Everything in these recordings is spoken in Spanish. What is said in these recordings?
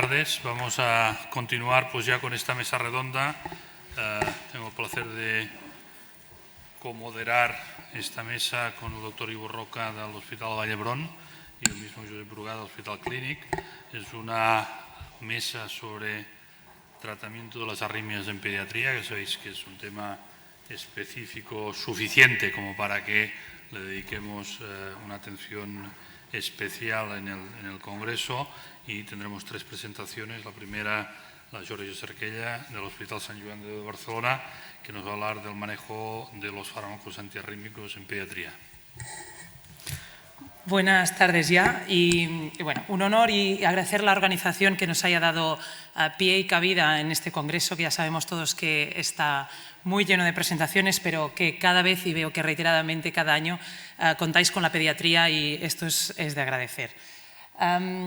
tardes. Vamos a continuar pues ya con esta mesa redonda. Tengo el placer de comoderar esta mesa con el doctor Ivo Roca del Hospital Vall d'Hebron y el mismo Josep Brugat del Hospital Clínic. Es una mesa sobre tratamiento de las arritmias en pediatría, que sabéis que es un tema específico suficiente como para que le dediquemos una atención especial en el Congreso, y tendremos tres presentaciones. La primera, la Jorge Cerquella del Hospital Sant Joan de Barcelona, que nos va a hablar del manejo de los fármacos antiarrítmicos en pediatría. Buenas tardes ya y bueno, un honor y agradecer a la organización que nos haya dado pie y cabida en este congreso, que ya sabemos todos que está muy lleno de presentaciones, pero que cada vez, y veo que reiteradamente cada año, contáis con la pediatría y esto es de agradecer.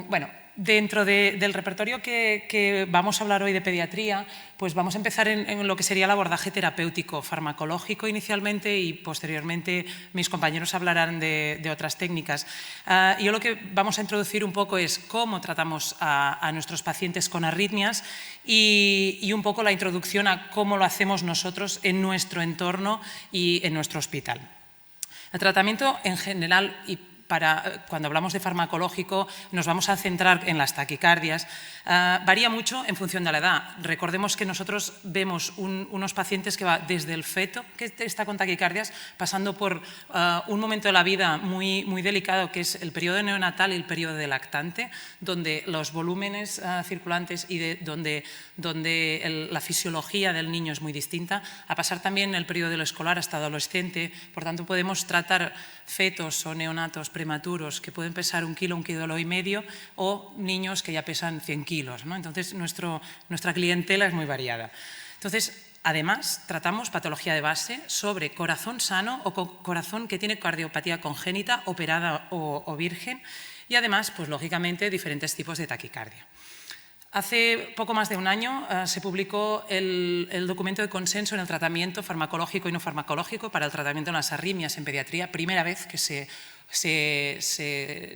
Bueno, dentro del repertorio que vamos a hablar hoy de pediatría, pues vamos a empezar en lo que sería el abordaje terapéutico farmacológico inicialmente, y posteriormente mis compañeros hablarán de otras técnicas. Yo lo que vamos a introducir un poco es cómo tratamos a nuestros pacientes con arritmias y un poco la introducción a cómo lo hacemos nosotros en nuestro entorno y en nuestro hospital. El tratamiento en general, y cuando hablamos de farmacológico nos vamos a centrar en las taquicardias, varía mucho en función de la edad. Recordemos que nosotros vemos unos pacientes que va desde el feto, que está con taquicardias, pasando por un momento de la vida muy, muy delicado, que es el periodo neonatal y el periodo de lactante, donde los volúmenes circulantes y donde la fisiología del niño es muy distinta, a pasar también el periodo de lo escolar hasta adolescente. Por tanto, podemos tratar fetos o neonatos prematuros que pueden pesar 1 kilo, 1,5 kilos, o niños que ya pesan 100 kilos, ¿no? Entonces, nuestra clientela es muy variada. Entonces, además, tratamos patología de base sobre corazón sano o corazón que tiene cardiopatía congénita, operada o virgen, y además, pues lógicamente, diferentes tipos de taquicardia. Hace poco más de un año se publicó el documento de consenso en el tratamiento farmacológico y no farmacológico para el tratamiento de las arritmias en pediatría, primera vez que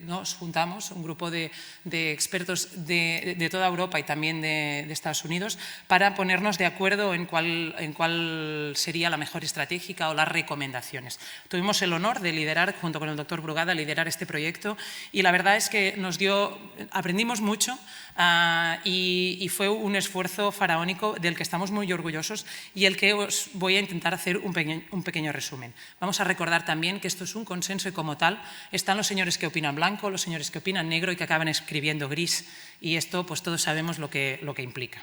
nos juntamos, un grupo de expertos de toda Europa y también de Estados Unidos, para ponernos de acuerdo en cuál sería la mejor estratégica o las recomendaciones. Tuvimos el honor de liderar, junto con el doctor Brugada, liderar este proyecto, y la verdad es que aprendimos mucho y fue un esfuerzo faraónico del que estamos muy orgullosos, y el que os voy a intentar hacer un pequeño resumen. Vamos a recordar también que esto es un consenso y, como tal, están los señores que opinan blanco, los señores que opinan negro y que acaban escribiendo gris, y esto pues todos sabemos lo que implica.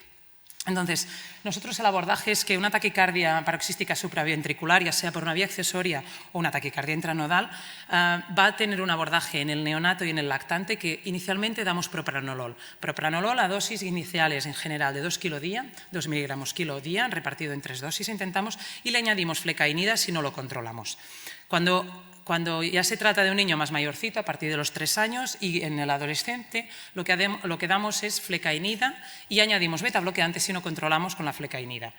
Entonces, nosotros el abordaje es que una taquicardia paroxística supraventricular, ya sea por una vía accesoria o una taquicardia intranodal, va a tener un abordaje en el neonato y en el lactante, que inicialmente damos propranolol. Propranolol a dosis iniciales en general de 2 kilo día, 2 miligramos kilo día, repartido en 3 dosis intentamos, y le añadimos flecainida si no lo controlamos. Cuando ya se trata de un niño más mayorcito, a partir de los 3 años, y en el adolescente, lo que damos es flecainida y añadimos beta-bloqueantes si no controlamos con la flecainida.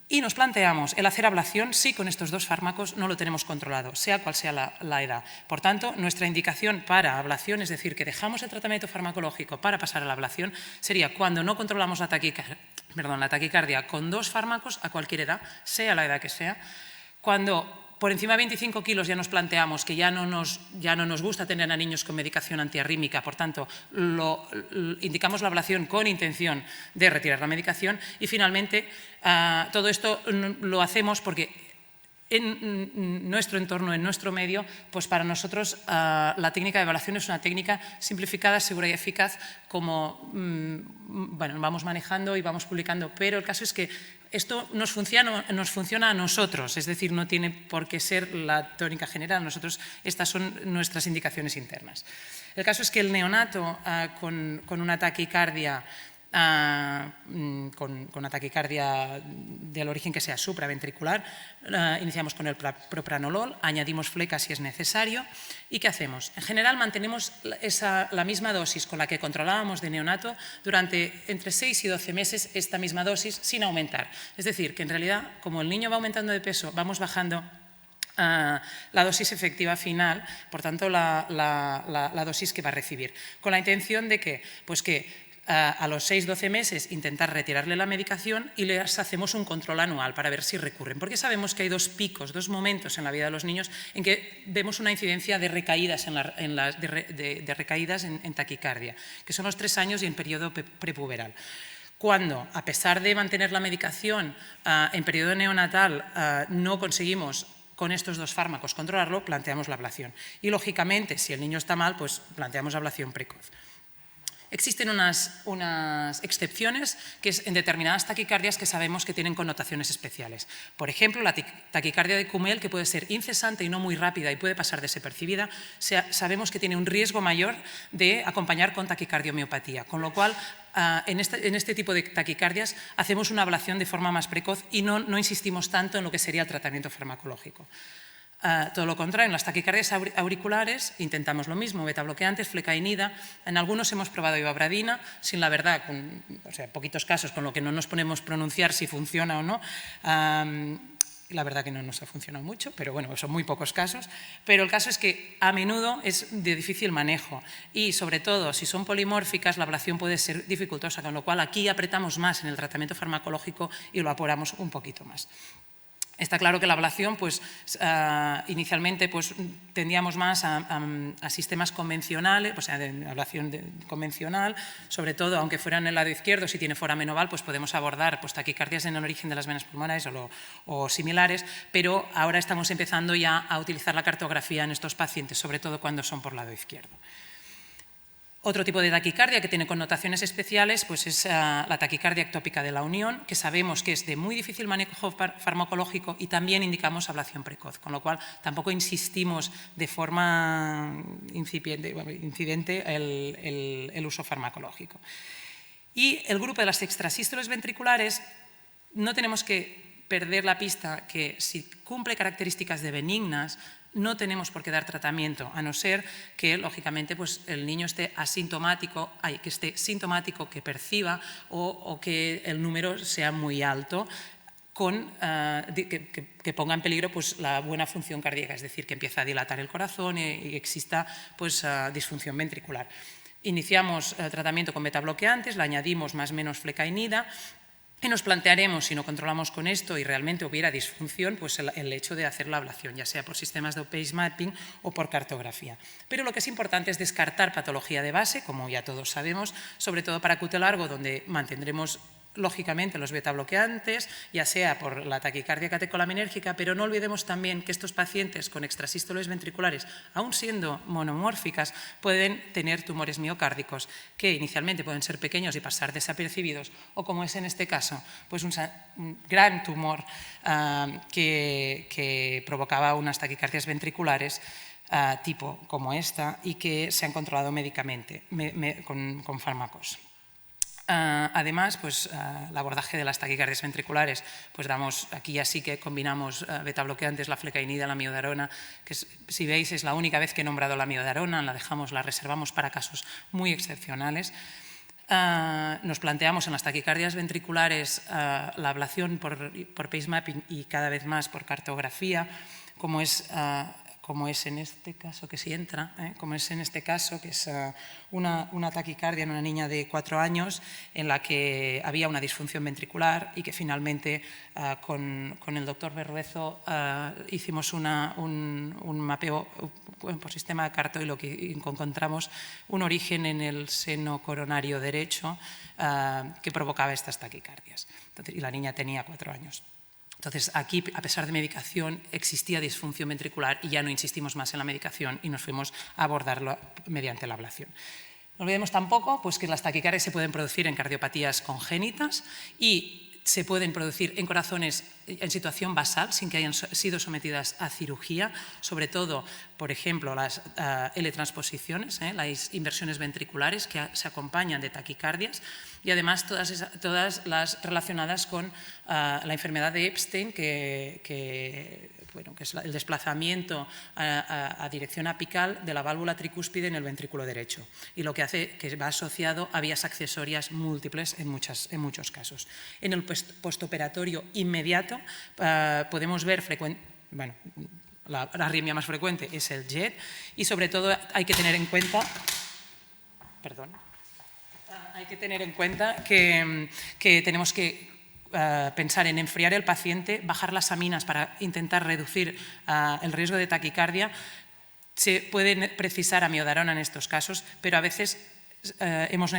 Y nos planteamos el hacer ablación si con estos dos fármacos no lo tenemos controlado, sea cual sea la edad. Por tanto, nuestra indicación para ablación, es decir, que dejamos el tratamiento farmacológico para pasar a la ablación, sería cuando no controlamos la taquicardia con 2 fármacos a cualquier edad, sea la edad que sea, cuando por encima de 25 kilos ya nos planteamos que ya no nos gusta tener a niños con medicación antiarrítmica, por tanto, indicamos la ablación con intención de retirar la medicación, y finalmente todo esto lo hacemos porque en nuestro entorno, en nuestro medio, pues para nosotros la técnica de evaluación es una técnica simplificada, segura y eficaz, como bueno, vamos manejando y vamos publicando, pero el caso es que esto nos funciona a nosotros, es decir, no tiene por qué ser la tónica general. Estas son nuestras indicaciones internas. El caso es que el neonato con una taquicardia con una taquicardia del origen que sea supraventricular, iniciamos con el propranolol, añadimos fleca si es necesario. ¿Y qué hacemos? En general mantenemos la misma dosis con la que controlábamos de neonato durante entre 6 y 12 meses, esta misma dosis sin aumentar. Es decir, que en realidad, como el niño va aumentando de peso, vamos bajando la dosis efectiva final, por tanto la dosis que va a recibir, con la intención de que, pues que a los 6-12 meses intentar retirarle la medicación y les hacemos un control anual para ver si recurren. Porque sabemos que hay dos picos, dos momentos en la vida de los niños en que vemos una incidencia de recaídas de recaídas en taquicardia, que son los 3 años y en periodo prepuberal. Cuando, a pesar de mantener la medicación en periodo neonatal, no conseguimos con estos dos fármacos controlarlo, planteamos la ablación. Y, lógicamente, si el niño está mal, pues planteamos ablación precoz. Existen unas excepciones que es en determinadas taquicardias que sabemos que tienen connotaciones especiales. Por ejemplo, la taquicardia de Kummel, que puede ser incesante y no muy rápida y puede pasar desapercibida, sabemos que tiene un riesgo mayor de acompañar con taquicardiomiopatía, con lo cual en este tipo de taquicardias hacemos una ablación de forma más precoz y no insistimos tanto en lo que sería el tratamiento farmacológico. Todo lo contrario, en las taquicardias auriculares intentamos lo mismo, betabloqueantes, flecainida. En algunos hemos probado ivabradina, sin la verdad, poquitos casos, con lo que no nos ponemos a pronunciar si funciona o no. La verdad que no nos ha funcionado mucho, pero bueno, son muy pocos casos. Pero el caso es que a menudo es de difícil manejo y, sobre todo, si son polimórficas, la ablación puede ser dificultosa, con lo cual aquí apretamos más en el tratamiento farmacológico y lo apuramos un poquito más. Está claro que la ablación, pues, inicialmente pues, tendíamos más a sistemas convencionales, o sea, de ablación convencional, sobre todo, aunque fuera en el lado izquierdo, si tiene foramen oval, pues podemos abordar pues, taquicardias en el origen de las venas pulmonares o similares, pero ahora estamos empezando ya a utilizar la cartografía en estos pacientes, sobre todo cuando son por lado izquierdo. Otro tipo de taquicardia que tiene connotaciones especiales pues es la taquicardia ectópica de la unión, que sabemos que es de muy difícil manejo farmacológico y también indicamos ablación precoz, con lo cual tampoco insistimos de forma incidente el uso farmacológico. Y el grupo de las extrasístoles ventriculares, no tenemos que perder la pista que si cumple características de benignas, no tenemos por qué dar tratamiento, a no ser que, lógicamente, pues, el niño esté asintomático, que esté sintomático, que perciba o que el número sea muy alto, que ponga en peligro pues, la buena función cardíaca, es decir, que empieza a dilatar el corazón y exista pues, disfunción ventricular. Iniciamos tratamiento con betabloqueantes, le añadimos más o menos flecainida. Y nos plantearemos, si no controlamos con esto y realmente hubiera disfunción, pues el hecho de hacer la ablación, ya sea por sistemas de pace mapping o por cartografía. Pero lo que es importante es descartar patología de base, como ya todos sabemos, sobre todo para QT largo, donde mantendremos lógicamente los betabloqueantes, ya sea por la taquicardia catecolaminérgica, pero no olvidemos también que estos pacientes con extrasístoles ventriculares, aun siendo monomórficas, pueden tener tumores miocárdicos que inicialmente pueden ser pequeños y pasar desapercibidos, o como es en este caso, pues un gran tumor que provocaba unas taquicardias ventriculares tipo como esta y que se han controlado médicamente con fármacos. Además, pues, el abordaje de las taquicardias ventriculares, pues damos, aquí ya sí que combinamos betabloqueantes, la flecainida, la amiodarona, que si veis es la única vez que he nombrado la amiodarona, la reservamos para casos muy excepcionales. Nos planteamos en las taquicardias ventriculares la ablación por pace mapping y cada vez más por cartografía, como es en este caso que sí entra, como es en este caso, que es una taquicardia en una niña de 4 años en la que había una disfunción ventricular y que finalmente con el doctor Berruezo hicimos un mapeo por sistema de Carto y lo que encontramos un origen en el seno coronario derecho que provocaba estas taquicardias. Entonces, y la niña tenía 4 años. Entonces, aquí, a pesar de medicación, existía disfunción ventricular y ya no insistimos más en la medicación y nos fuimos a abordarlo mediante la ablación. No olvidemos tampoco pues, que las taquicardias se pueden producir en cardiopatías congénitas y se pueden producir en corazones en situación basal sin que hayan sido sometidas a cirugía, sobre todo, por ejemplo, las L-transposiciones, las inversiones ventriculares que se acompañan de taquicardias y además todas las relacionadas con la enfermedad de Epstein, que es el desplazamiento a dirección apical de la válvula tricúspide en el ventrículo derecho y lo que hace que va asociado a vías accesorias múltiples en muchos casos. En el postoperatorio inmediato podemos ver la arritmia más frecuente es el JET y sobre todo hay que tener en cuenta Hay que tener en cuenta que tenemos que pensar en enfriar el paciente, bajar las aminas para intentar reducir el riesgo de taquicardia. Se puede precisar amiodarona en estos casos, pero a veces hemos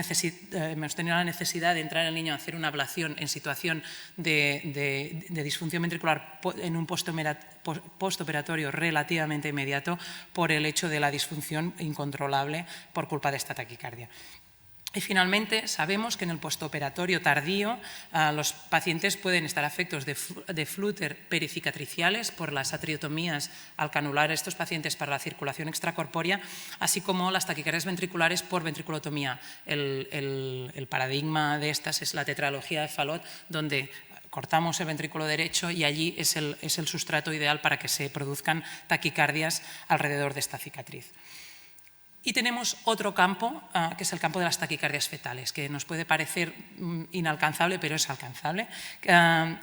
tenido la necesidad de entrar al niño a hacer una ablación en situación de disfunción ventricular en un postoperatorio relativamente inmediato por el hecho de la disfunción incontrolable por culpa de esta taquicardia. Y finalmente, sabemos que en el postoperatorio tardío los pacientes pueden estar afectos de flúter pericicatriciales por las atriotomías al canular estos pacientes para la circulación extracorpórea, así como las taquicardias ventriculares por ventriculotomía. El paradigma de estas es la tetralogía de Fallot, donde cortamos el ventrículo derecho y allí es el sustrato ideal para que se produzcan taquicardias alrededor de esta cicatriz. Y tenemos otro campo, que es el campo de las taquicardias fetales, que nos puede parecer inalcanzable, pero es alcanzable.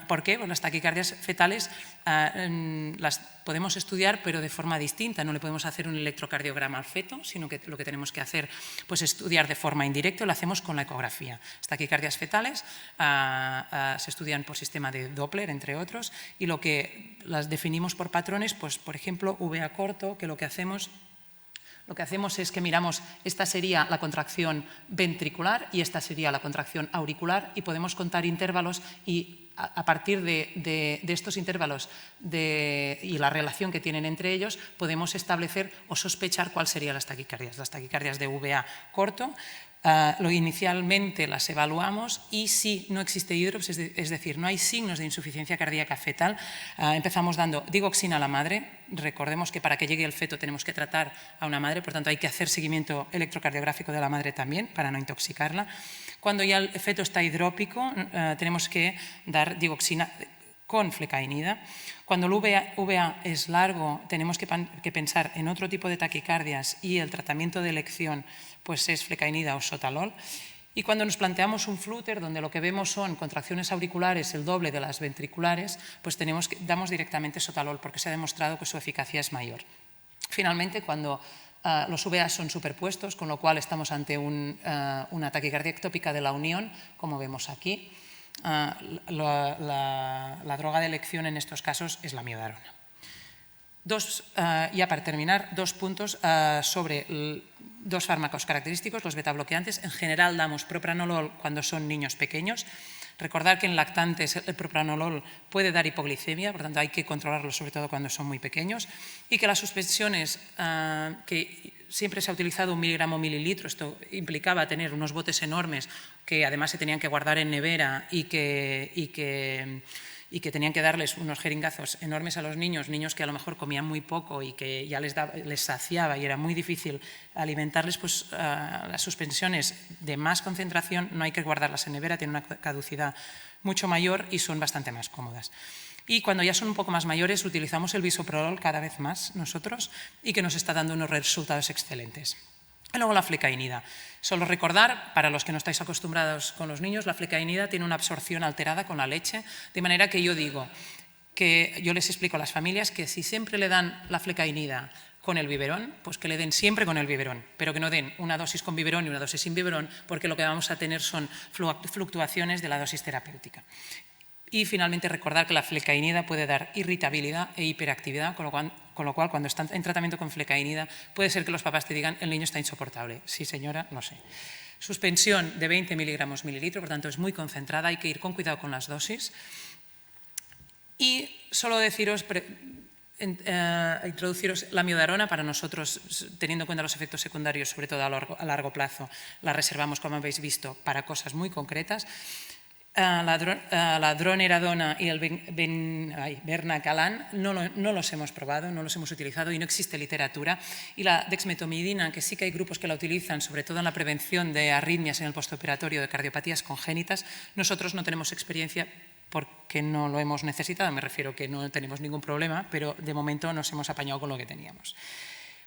¿Por qué? Pues las taquicardias fetales las podemos estudiar, pero de forma distinta. No le podemos hacer un electrocardiograma al feto, sino que lo que tenemos que hacer pues estudiar de forma indirecta, lo hacemos con la ecografía. Las taquicardias fetales se estudian por sistema de Doppler, entre otros, y lo que las definimos por patrones, pues por ejemplo, VA corto, que lo que hacemos es que miramos, esta sería la contracción ventricular y esta sería la contracción auricular y podemos contar intervalos y a partir de estos intervalos y la relación que tienen entre ellos podemos establecer o sospechar cuáles serían las taquicardias. Las taquicardias de VA corto, inicialmente las evaluamos y si no existe hidrops, es decir, no hay signos de insuficiencia cardíaca fetal, empezamos dando digoxina a la madre. Recordemos que para que llegue el feto tenemos que tratar a una madre, por tanto hay que hacer seguimiento electrocardiográfico de la madre también para no intoxicarla. Cuando ya el feto está hidrópico, tenemos que dar digoxina con flecainida. Cuando el VA es largo, tenemos que pensar en otro tipo de taquicardias y el tratamiento de elección pues es flecainida o sotalol. Y cuando nos planteamos un flúter donde lo que vemos son contracciones auriculares el doble de las ventriculares, pues damos directamente sotalol porque se ha demostrado que su eficacia es mayor. Finalmente, cuando los VA son superpuestos, con lo cual estamos ante una taquicardia ectópica de la unión, como vemos aquí, la droga de elección en estos casos es la amiodarona. Ya para terminar, 2 puntos sobre 2 fármacos característicos, los betabloqueantes. En general damos propranolol cuando son niños pequeños. Recordar que en lactantes el propranolol puede dar hipoglicemia, por tanto hay que controlarlo sobre todo cuando son muy pequeños, y que las suspensiones que siempre se ha utilizado 1 miligramo mililitro, esto implicaba tener unos botes enormes que además se tenían que guardar en nevera y que tenían que darles unos jeringazos enormes a los niños que a lo mejor comían muy poco y que ya les saciaba y era muy difícil alimentarles, pues las suspensiones de más concentración no hay que guardarlas en nevera, tienen una caducidad mucho mayor y son bastante más cómodas. Y cuando ya son un poco más mayores utilizamos el bisoprolol cada vez más nosotros y que nos está dando unos resultados excelentes. Y luego la flecainida. Solo recordar, para los que no estáis acostumbrados con los niños, la flecainida tiene una absorción alterada con la leche, de manera que yo digo que yo les explico a las familias que si siempre le dan la flecainida con el biberón, pues que le den siempre con el biberón, pero que no den una dosis con biberón y una dosis sin biberón, porque lo que vamos a tener son fluctuaciones de la dosis terapéutica. Y finalmente recordar que la flecainida puede dar irritabilidad e hiperactividad, con lo cual cuando están en tratamiento con flecainida puede ser que los papás te digan el niño está insoportable. Sí señora, no sé. Suspensión de 20 miligramos mililitro, por tanto es muy concentrada, hay que ir con cuidado con las dosis. Y solo deciros, introduciros la amiodarona para nosotros, teniendo en cuenta los efectos secundarios, sobre todo a largo plazo, la reservamos, como habéis visto, para cosas muy concretas. La droneradona y el bernacalan no los hemos probado, no los hemos utilizado y no existe literatura. Y la dexmetomidina, que sí que hay grupos que la utilizan, sobre todo en la prevención de arritmias en el postoperatorio de cardiopatías congénitas, nosotros no tenemos experiencia porque no lo hemos necesitado, me refiero que no tenemos ningún problema, pero de momento nos hemos apañado con lo que teníamos.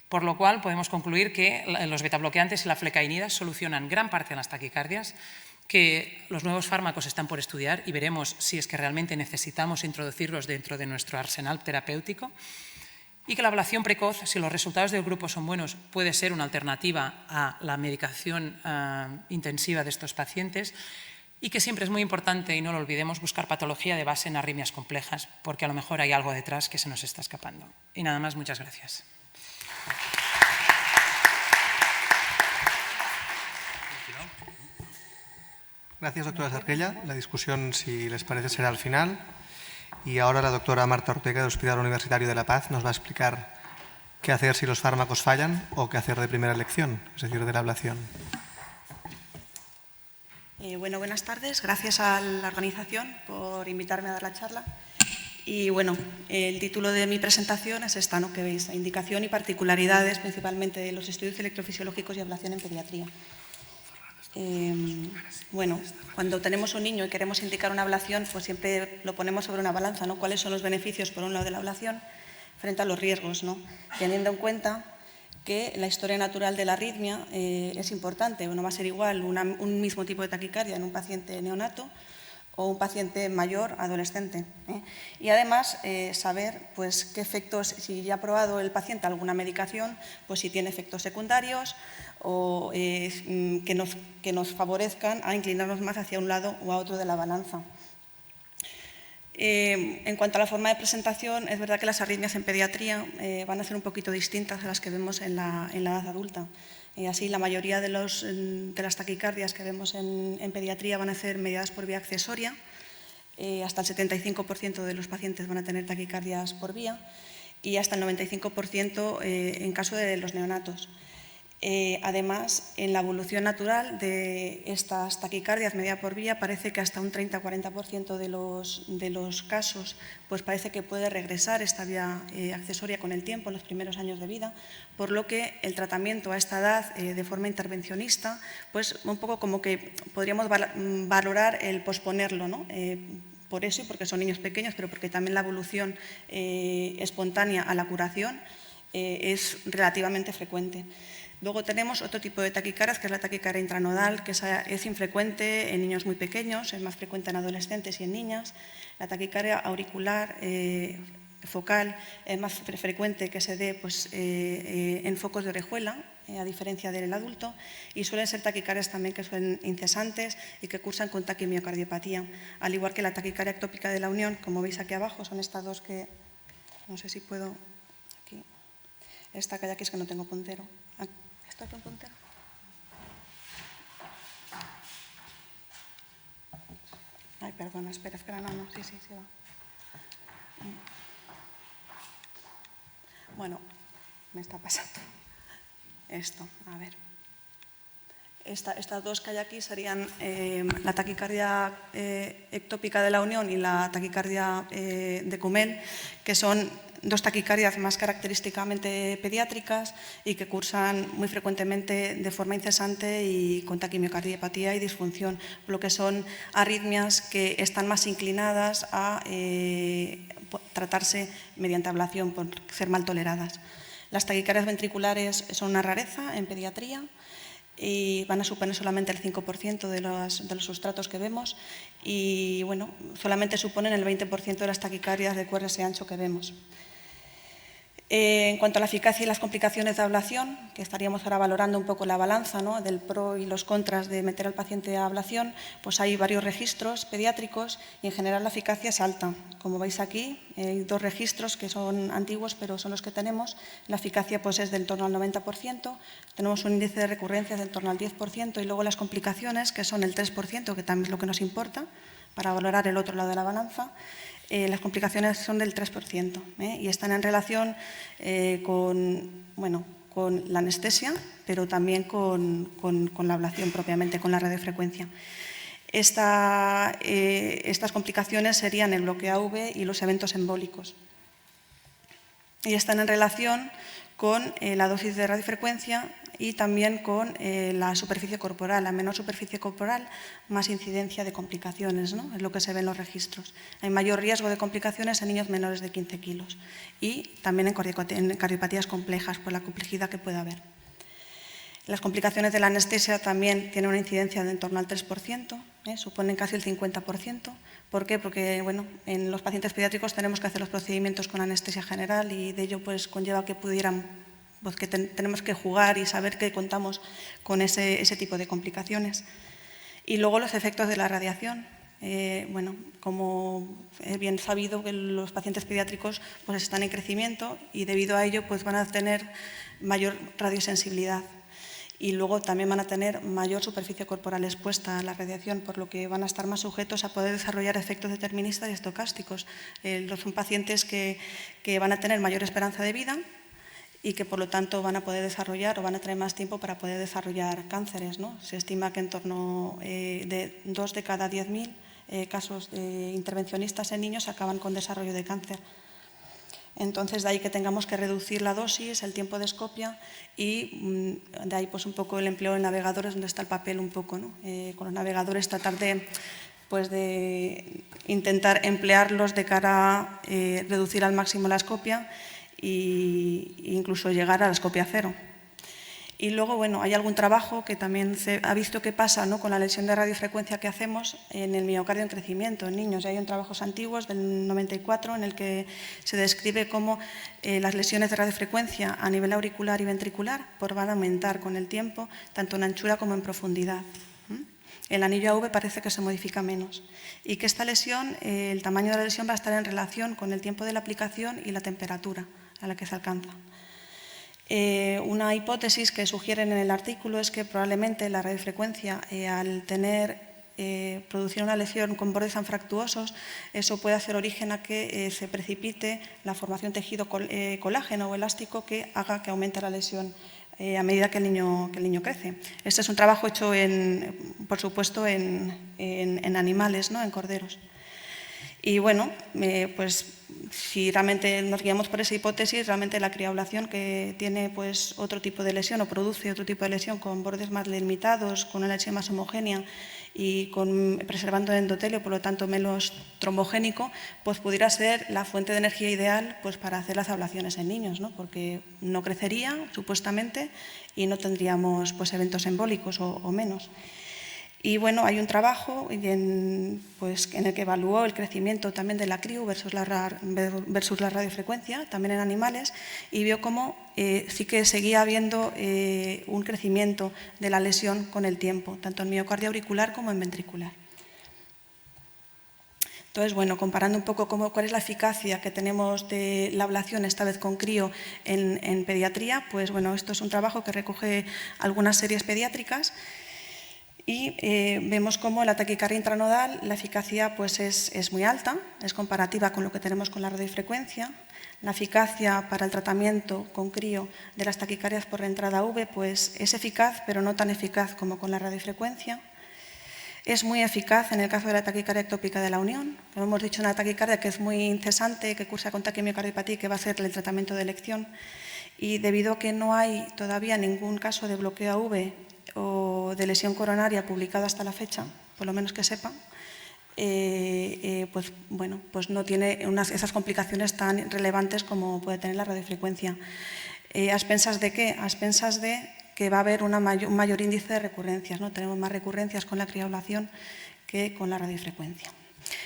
Por lo cual podemos concluir que los betabloqueantes y la flecainida solucionan gran parte de las taquicardias, que los nuevos fármacos están por estudiar y veremos si es que realmente necesitamos introducirlos dentro de nuestro arsenal terapéutico y que la ablación precoz, si los resultados del grupo son buenos, puede ser una alternativa a la medicación intensiva de estos pacientes, y que siempre es muy importante, y no lo olvidemos, buscar patología de base en arritmias complejas, porque a lo mejor hay algo detrás que se nos está escapando. Y nada más, muchas gracias. Gracias, doctora Sarquella. La discusión, si les parece, será al final. Y ahora la doctora Marta Ortega, del Hospital Universitario de La Paz, nos va a explicar qué hacer si los fármacos fallan o qué hacer de primera elección, es decir, de la ablación. Bueno, buenas tardes. Gracias a la organización por invitarme a dar la charla. Y bueno, el título de mi presentación es esta, ¿no?, que veis, indicación y particularidades principalmente de los estudios electrofisiológicos y ablación en pediatría. Bueno, cuando tenemos un niño y queremos indicar una ablación, pues siempre lo ponemos sobre una balanza, ¿no? ¿Cuáles son los beneficios, por un lado, de la ablación frente a los riesgos, ¿no? Teniendo en cuenta que la historia natural de la arritmia es importante. No va a ser igual un mismo tipo de taquicardia en un paciente neonato o un paciente mayor, adolescente. Y además saber pues, qué efectos, si ya ha probado el paciente alguna medicación, pues si tiene efectos secundarios o que nos favorezcan a inclinarnos más hacia un lado o a otro de la balanza. En cuanto a la forma de presentación, es verdad que las arritmias en pediatría van a ser un poquito distintas a las que vemos en la edad adulta. Así, la mayoría de las taquicardias que vemos en pediatría van a ser mediadas por vía accesoria. Hasta el 75% de los pacientes van a tener taquicardias por vía y hasta el 95% en caso de los neonatos. Además, en la evolución natural de estas taquicardias media por vía, parece que hasta un 30-40% de los casos pues parece que puede regresar esta vía accesoria con el tiempo, en los primeros años de vida, por lo que el tratamiento a esta edad de forma intervencionista, pues un poco como que podríamos valorar el posponerlo, ¿no? Por eso y porque son niños pequeños, pero porque también la evolución espontánea a la curación es relativamente frecuente. Luego tenemos otro tipo de taquicardias, que es la taquicardia intranodal, que es infrecuente en niños muy pequeños, es más frecuente en adolescentes y en niñas. La taquicardia auricular focal es más frecuente que se dé pues, en focos de orejuela, a diferencia del adulto, y suelen ser taquicardias también que son incesantes y que cursan con taquimiocardiopatía, al igual que la taquicardia ectópica de la unión, como veis aquí abajo, son estas dos que, no sé si puedo, aquí, esta que hay aquí es que no tengo puntero. ¿Esto es un puntero? Ay, perdona, espera, no, sí va. Bueno, me está pasando esto, a ver. Estas dos que hay aquí serían la taquicardia ectópica de la unión y la taquicardia de Kumel, que son dos taquicardias más característicamente pediátricas y que cursan muy frecuentemente de forma incesante y con taquimiocardiopatía y disfunción, lo que son arritmias que están más inclinadas a tratarse mediante ablación por ser mal toleradas. Las taquicardias ventriculares son una rareza en pediatría y van a suponer solamente el 5% de los sustratos que vemos y bueno, solamente suponen el 20% de las taquicardias de QRS ancho que vemos. En cuanto a la eficacia y las complicaciones de ablación, que estaríamos ahora valorando un poco la balanza, ¿no?, del pro y los contras de meter al paciente a ablación, pues hay varios registros pediátricos y en general la eficacia es alta. Como veis aquí, hay dos registros que son antiguos, pero son los que tenemos. La eficacia pues, es del torno al 90%, tenemos un índice de recurrencias del torno al 10% y luego las complicaciones, que son el 3%, que también es lo que nos importa para valorar el otro lado de la balanza. Las complicaciones son del 3% y están en relación con la anestesia, pero también con la ablación propiamente, con la radiofrecuencia. Estas complicaciones serían el bloqueo AV y los eventos embólicos. Y están en relación con la dosis de radiofrecuencia y también con la superficie corporal. A menor superficie corporal, más incidencia de complicaciones, ¿no? Es lo que se ve en los registros. Hay mayor riesgo de complicaciones en niños menores de 15 kilos y también en cardiopatías complejas, por la complejidad que puede haber. Las complicaciones de la anestesia también tienen una incidencia de en torno al 3%, suponen casi el 50%. ¿Por qué? Porque bueno, en los pacientes pediátricos tenemos que hacer los procedimientos con anestesia general y de ello pues, conlleva que tenemos que jugar y saber que contamos con ese tipo de complicaciones. Y luego los efectos de la radiación. Bueno, como es bien sabido, que los pacientes pediátricos pues, están en crecimiento y debido a ello pues, van a tener mayor radiosensibilidad y luego también van a tener mayor superficie corporal expuesta a la radiación, por lo que van a estar más sujetos a poder desarrollar efectos deterministas y estocásticos. Son pacientes que van a tener mayor esperanza de vida y que por lo tanto van a poder desarrollar o van a tener más tiempo para poder desarrollar cánceres, ¿no? Se estima que en torno de 2 de cada 10.000 casos intervencionistas en niños acaban con desarrollo de cáncer. Entonces, de ahí que tengamos que reducir la dosis, el tiempo de escopia y de ahí pues un poco el empleo en navegadores, donde está el papel un poco, ¿no? Con los navegadores tratar de intentar emplearlos de cara a reducir al máximo la escopia e incluso llegar a la escopia cero. Y luego, bueno, hay algún trabajo que también se ha visto qué pasa, ¿no?, con la lesión de radiofrecuencia que hacemos en el miocardio en crecimiento en niños. Y hay trabajos antiguos del 94 en el que se describe cómo las lesiones de radiofrecuencia a nivel auricular y ventricular pues, van a aumentar con el tiempo, tanto en anchura como en profundidad. El anillo AV parece que se modifica menos y que esta lesión, el tamaño de la lesión va a estar en relación con el tiempo de la aplicación y la temperatura a la que se alcanza. Una hipótesis que sugieren en el artículo es que probablemente la radiofrecuencia, al producir una lesión con bordes anfractuosos, eso puede hacer origen a que se precipite la formación de tejido colágeno o elástico que haga que aumente la lesión a medida que el niño crece. Este es un trabajo hecho, por supuesto, en animales, ¿no?, en corderos. Y bueno, pues si realmente nos guiamos por esa hipótesis, realmente la criablación, que tiene pues, otro tipo de lesión o produce otro tipo de lesión con bordes más delimitados, con una lesión más homogénea y preservando el endotelio, por lo tanto menos trombogénico, pues pudiera ser la fuente de energía ideal pues, para hacer las ablaciones en niños, ¿no?, porque no crecería supuestamente y no tendríamos pues, eventos embólicos o menos. Y bueno, hay un trabajo en el que evaluó el crecimiento también de la CRIU versus la radiofrecuencia, también en animales, y vio cómo sí que seguía habiendo un crecimiento de la lesión con el tiempo, tanto en miocardio auricular como en ventricular. Entonces, bueno, comparando un poco cuál es la eficacia que tenemos de la ablación, esta vez con crío, en pediatría, pues bueno, esto es un trabajo que recoge algunas series pediátricas. Y vemos cómo la taquicardia intranodal, la eficacia pues es muy alta, es comparativa con lo que tenemos con la radiofrecuencia. La eficacia para el tratamiento con crío de las taquicardias por reentrada V pues es eficaz, pero no tan eficaz como con la radiofrecuencia. Es muy eficaz en el caso de la taquicardia ectópica de la unión. Como hemos dicho, una taquicardia que es muy incesante, que cursa con taquimiocardiopatía y que va a ser el tratamiento de elección. Y debido a que no hay todavía ningún caso de bloqueo AV o de lesión coronaria publicada hasta la fecha, por lo menos que sepa, pues no tiene esas complicaciones tan relevantes como puede tener la radiofrecuencia. ¿A expensas de qué? A expensas de que va a haber un mayor índice de recurrencias, ¿no? Tenemos más recurrencias con la criablación que con la radiofrecuencia.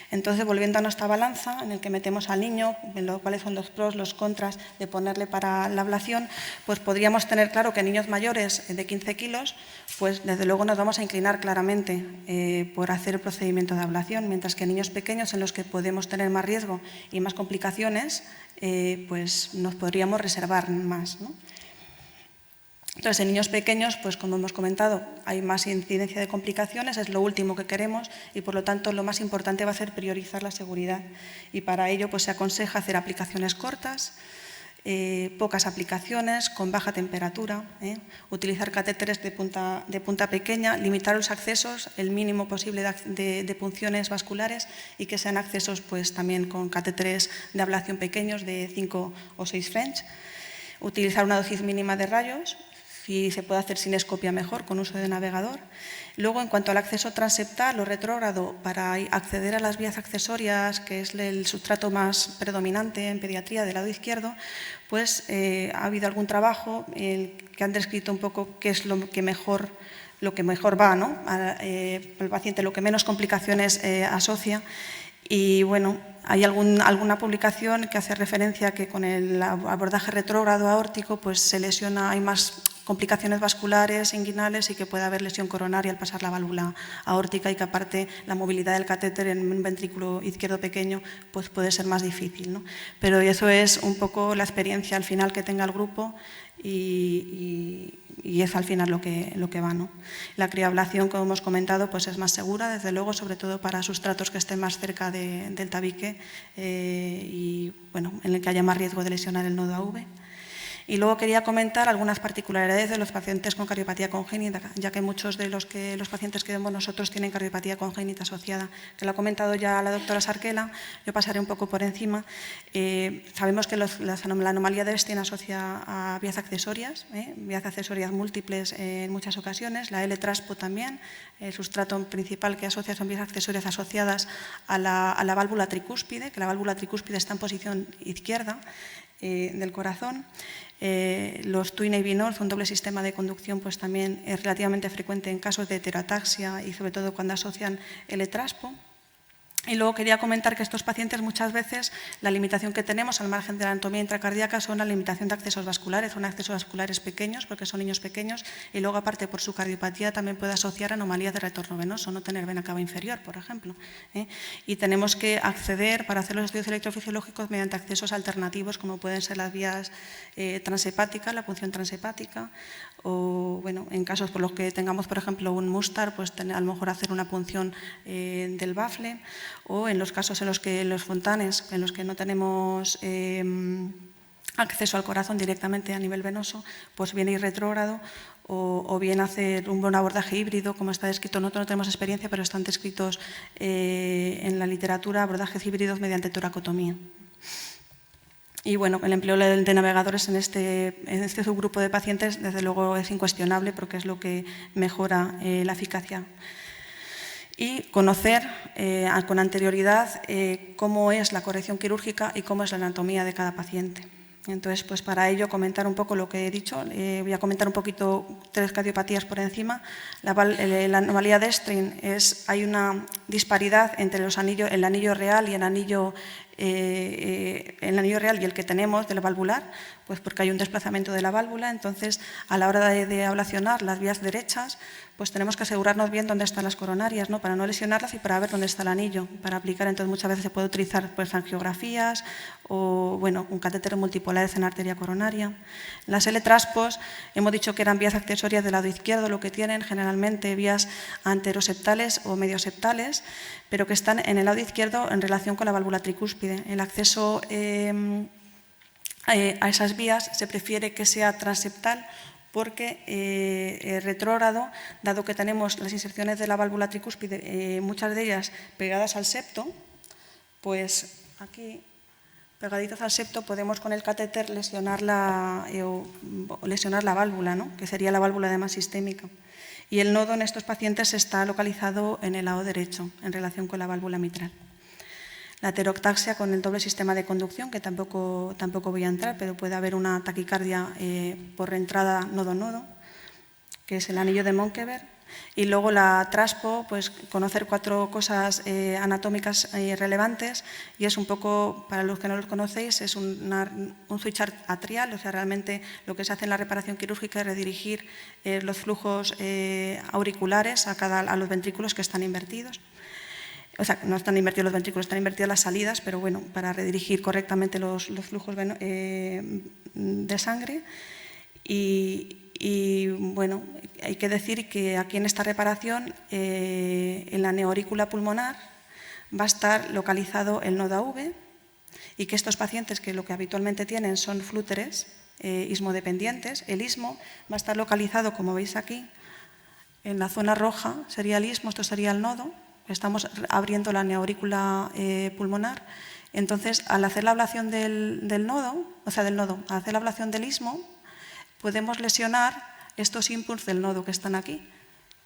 Entonces, volviendo a nuestra balanza, en el que metemos al niño, cuáles son los pros, los contras de ponerle para la ablación, pues podríamos tener claro que niños mayores de 15 kilos, pues desde luego nos vamos a inclinar claramente por hacer el procedimiento de ablación, mientras que niños pequeños en los que podemos tener más riesgo y más complicaciones, pues nos podríamos reservar más, ¿no? Entonces, en niños pequeños, pues como hemos comentado, hay más incidencia de complicaciones, es lo último que queremos y por lo tanto lo más importante va a ser priorizar la seguridad. Y para ello pues, se aconseja hacer aplicaciones cortas, pocas aplicaciones, con baja temperatura, utilizar catéteres de punta pequeña, limitar los accesos, el mínimo posible de punciones vasculares y que sean accesos pues, también con catéteres de ablación pequeños de 5 o 6 French, utilizar una dosis mínima de rayos. Si se puede hacer sin escopia, mejor, con uso de navegador. Luego, en cuanto al acceso transeptal o retrógrado, para acceder a las vías accesorias, que es el sustrato más predominante en pediatría del lado izquierdo, pues ha habido algún trabajo que han descrito un poco qué es lo que mejor va, ¿no? El paciente, lo que menos complicaciones asocia. Y bueno, hay alguna publicación que hace referencia a que con el abordaje retrógrado aórtico pues se lesiona, hay más complicaciones vasculares, inguinales y que puede haber lesión coronaria al pasar la válvula aórtica y que aparte la movilidad del catéter en un ventrículo izquierdo pequeño pues puede ser más difícil, ¿no? Pero eso es un poco la experiencia al final que tenga el grupo y es al final lo que va, ¿no? La criablación, como hemos comentado, pues es más segura, desde luego, sobre todo para sustratos que estén más cerca del tabique y bueno, en el que haya más riesgo de lesionar el nodo AV. Y luego quería comentar algunas particularidades de los pacientes con cardiopatía congénita, ya que muchos de los pacientes que vemos nosotros tienen cardiopatía congénita asociada, que lo ha comentado ya la doctora Sarquela, yo pasaré un poco por encima. Sabemos que la anomalía de Epstein asocia a vías accesorias múltiples en muchas ocasiones, la L-Traspo también, el sustrato principal que asocia son vías accesorias asociadas a la válvula tricúspide, que la válvula tricúspide está en posición izquierda del corazón. Los twin AV-nodes, un doble sistema de conducción, pues también es relativamente frecuente en casos de heteroataxia y sobre todo cuando asocian L-Traspo. Y luego quería comentar que estos pacientes muchas veces la limitación que tenemos al margen de la anatomía intracardíaca son la limitación de accesos vasculares, son accesos vasculares pequeños porque son niños pequeños y luego aparte por su cardiopatía también puede asociar anomalías de retorno venoso, no tener vena cava inferior, por ejemplo. Y tenemos que acceder para hacer los estudios electrofisiológicos mediante accesos alternativos como pueden ser las vías transhepáticas, la punción transhepática o bueno, en casos por los que tengamos por ejemplo un MUSTAR, pues a lo mejor hacer una punción del bafle o en los casos en los que los fontanes, en los que no tenemos acceso al corazón directamente a nivel venoso, pues bien ir retrógrado o bien hacer un buen abordaje híbrido, como está descrito. Nosotros no tenemos experiencia, pero están descritos en la literatura abordajes híbridos mediante toracotomía. Y bueno, el empleo de navegadores en este subgrupo de pacientes, desde luego, es incuestionable porque es lo que mejora la eficacia. Y conocer con anterioridad cómo es la corrección quirúrgica y cómo es la anatomía de cada paciente. Entonces, pues para ello comentar un poco lo que he dicho. Voy a comentar un poquito 3 cardiopatías por encima. La anomalía de Epstein hay una disparidad entre el anillo real y el anillo real y el que tenemos de la valvular, pues porque hay un desplazamiento de la válvula. Entonces, a la hora de ablacionar las vías derechas, pues tenemos que asegurarnos bien dónde están las coronarias, ¿no? Para no lesionarlas y para ver dónde está el anillo, para aplicar. Entonces, muchas veces se puede utilizar pues, angiografías o bueno, un catéter multipolares en arteria coronaria. Las L-Traspos, hemos dicho que eran vías accesorias del lado izquierdo, lo que tienen generalmente vías anteroseptales o medioseptales, pero que están en el lado izquierdo en relación con la válvula tricúspide. El acceso a esas vías se prefiere que sea transeptal porque retrógrado, dado que tenemos las inserciones de la válvula tricúspide, muchas de ellas pegadas al septo, pues aquí, pegaditas al septo, podemos con el catéter lesionar la válvula, ¿no? Que sería la válvula edema sistémica. Y el nodo en estos pacientes está localizado en el lado derecho, en relación con la válvula mitral. La heterotaxia con el doble sistema de conducción, que tampoco voy a entrar, pero puede haber una taquicardia por entrada nodo-nodo, que es el anillo de Monkeberg. Y luego la Traspo, pues conocer 4 cosas anatómicas relevantes, y es un poco, para los que no los conocéis, es un switch atrial, o sea, realmente lo que se hace en la reparación quirúrgica es redirigir los flujos auriculares a los ventrículos que están invertidos. O sea, no están invertidos los ventrículos, están invertidas las salidas, pero bueno, para redirigir correctamente los flujos de sangre. Y bueno, hay que decir que aquí en esta reparación, en la neoaurícula pulmonar, va a estar localizado el nodo AV y que estos pacientes que lo que habitualmente tienen son flúteres ismodependientes, el istmo va a estar localizado, como veis aquí, en la zona roja sería el istmo, esto sería el nodo. Estamos abriendo la neoaurícula pulmonar. Entonces, al hacer la ablación al hacer la ablación del istmo, podemos lesionar estos inputs del nodo que están aquí,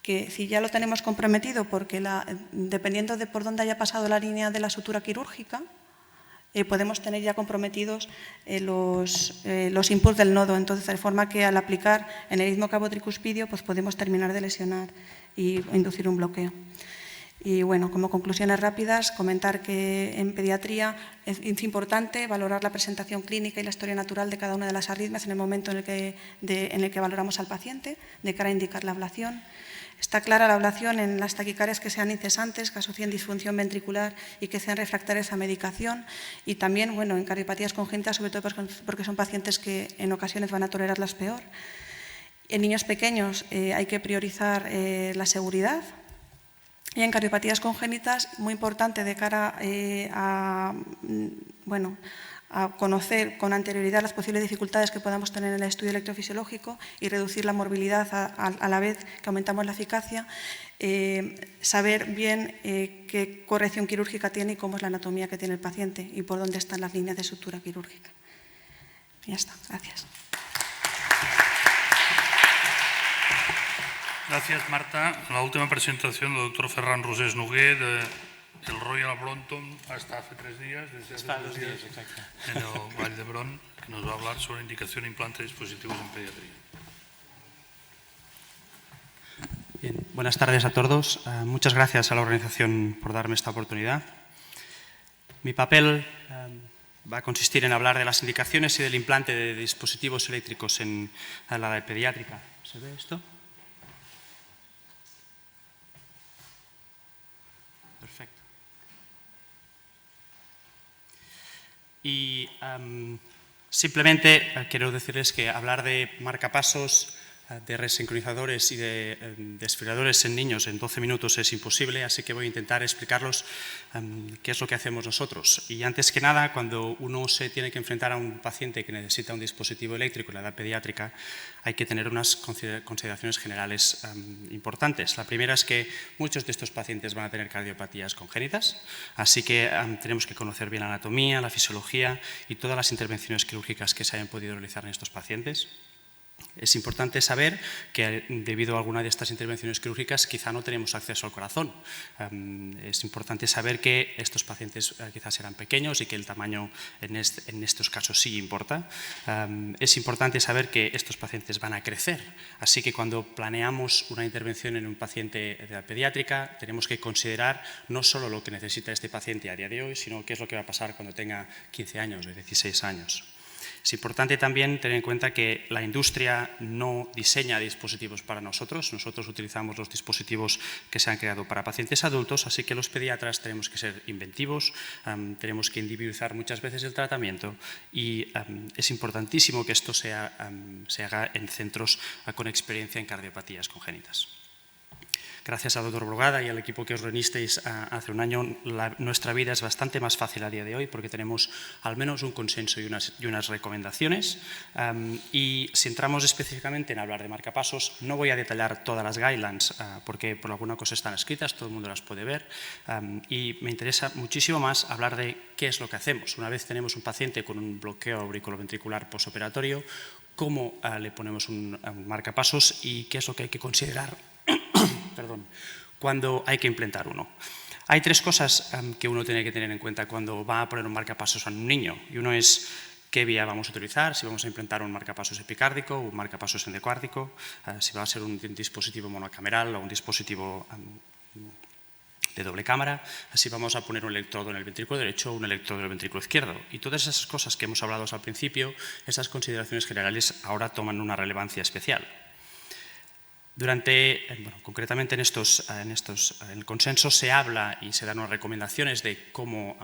que si ya lo tenemos comprometido, porque dependiendo de por dónde haya pasado la línea de la sutura quirúrgica, podemos tener ya comprometidos los inputs del nodo. Entonces, de forma que al aplicar en el istmo cabo-tricuspidio, pues podemos terminar de lesionar y inducir un bloqueo. Y bueno, como conclusiones rápidas, comentar que en pediatría es importante valorar la presentación clínica y la historia natural de cada una de las arritmias en el momento en el que valoramos al paciente, de cara a indicar la ablación. Está clara la ablación en las taquicardias que sean incesantes, que asocien disfunción ventricular y que sean refractarias a medicación. Y también, bueno, en cardiopatías congénitas, sobre todo porque son pacientes que en ocasiones van a tolerarlas peor. En niños pequeños hay que priorizar la seguridad. Y en cardiopatías congénitas, muy importante de cara a conocer con anterioridad las posibles dificultades que podamos tener en el estudio electrofisiológico y reducir la morbilidad a la vez que aumentamos la eficacia, saber bien qué corrección quirúrgica tiene y cómo es la anatomía que tiene el paciente y por dónde están las líneas de sutura quirúrgica. Ya está, gracias. Gracias, Marta. La última presentación del doctor Ferran Rosés Noguer del Royal Brompton hasta hace 3 días, desde hace 2 días, exacto, en el Vall d'Hebron, que nos va a hablar sobre indicación e implante de dispositivos en pediatría. Bien, buenas tardes a todos. Muchas gracias a la organización por darme esta oportunidad. Mi papel va a consistir en hablar de las indicaciones y del implante de dispositivos eléctricos en la edad pediátrica. ¿Se ve esto? Perfecto. Y simplemente quiero decirles que hablar de marcapasos, de resincronizadores y de desfibriladores en niños en 12 minutos es imposible, así que voy a intentar explicarlos qué es lo que hacemos nosotros. Y antes que nada, cuando uno se tiene que enfrentar a un paciente que necesita un dispositivo eléctrico en la edad pediátrica, hay que tener unas consideraciones generales importantes. La primera es que muchos de estos pacientes van a tener cardiopatías congénitas, así que tenemos que conocer bien la anatomía, la fisiología y todas las intervenciones quirúrgicas que se hayan podido realizar en estos pacientes. Es importante saber que debido a alguna de estas intervenciones quirúrgicas quizá no tenemos acceso al corazón. Es importante saber que estos pacientes quizás eran pequeños y que el tamaño en estos casos sí importa. Es importante saber que estos pacientes van a crecer, así que cuando planeamos una intervención en un paciente de edad pediátrica tenemos que considerar no solo lo que necesita este paciente a día de hoy, sino qué es lo que va a pasar cuando tenga 15 años o 16 años. Es importante también tener en cuenta que la industria no diseña dispositivos para nosotros. Nosotros utilizamos los dispositivos que se han creado para pacientes adultos, así que los pediatras tenemos que ser inventivos, tenemos que individualizar muchas veces el tratamiento y es importantísimo que esto se haga en centros con experiencia en cardiopatías congénitas. Gracias al doctor Brugada y al equipo que os reunisteis hace un año, nuestra vida es bastante más fácil a día de hoy porque tenemos al menos un consenso y unas recomendaciones. Y si entramos específicamente en hablar de marcapasos, no voy a detallar todas las guidelines porque por alguna cosa están escritas, todo el mundo las puede ver. Y me interesa muchísimo más hablar de qué es lo que hacemos. Una vez tenemos un paciente con un bloqueo auriculoventricular postoperatorio, cómo le ponemos un marcapasos y qué es lo que hay que considerar cuando hay que implantar uno. Hay 3 cosas que uno tiene que tener en cuenta cuando va a poner un marcapasos a un niño. Y uno es qué vía vamos a utilizar, si vamos a implantar un marcapasos epicárdico o un marcapasos endocárdico, si va a ser un dispositivo monocameral o un dispositivo de doble cámara, si vamos a poner un electrodo en el ventrículo derecho o un electrodo en el ventrículo izquierdo. Y todas esas cosas que hemos hablado al principio, esas consideraciones generales ahora toman una relevancia especial. Concretamente en el consenso se habla y se dan unas recomendaciones de cómo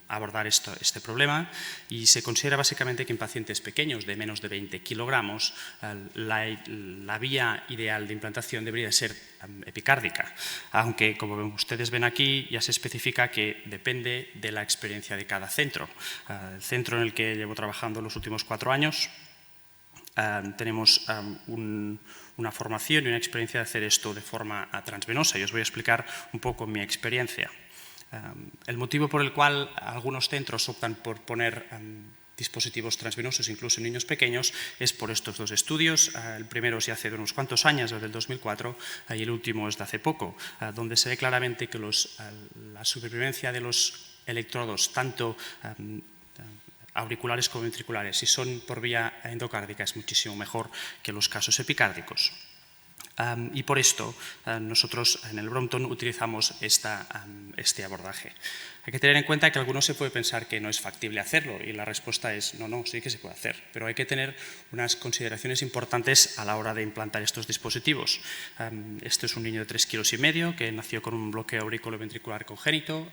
abordar este problema y se considera básicamente que en pacientes pequeños de menos de 20 kilogramos la vía ideal de implantación debería ser epicárdica, aunque como ustedes ven aquí ya se especifica que depende de la experiencia de cada centro. El centro en el que llevo trabajando los últimos 4 años tenemos una formación y una experiencia de hacer esto de forma transvenosa y os voy a explicar un poco mi experiencia. El motivo por el cual algunos centros optan por poner dispositivos transvenosos, incluso en niños pequeños, es por estos dos estudios. El primero se hace de unos cuantos años, desde el 2004, y el último es de hace poco, donde se ve claramente que la supervivencia de los electrodos, tanto auriculares como ventriculares, si son por vía endocárdica, es muchísimo mejor que los casos epicárdicos. Y por esto nosotros en el Brompton utilizamos este abordaje. Hay que tener en cuenta que algunos se puede pensar que no es factible hacerlo y la respuesta es no, sí que se puede hacer, pero hay que tener unas consideraciones importantes a la hora de implantar estos dispositivos. Este es un niño de 3,5 kilos que nació con un bloqueo auriculoventricular congénito,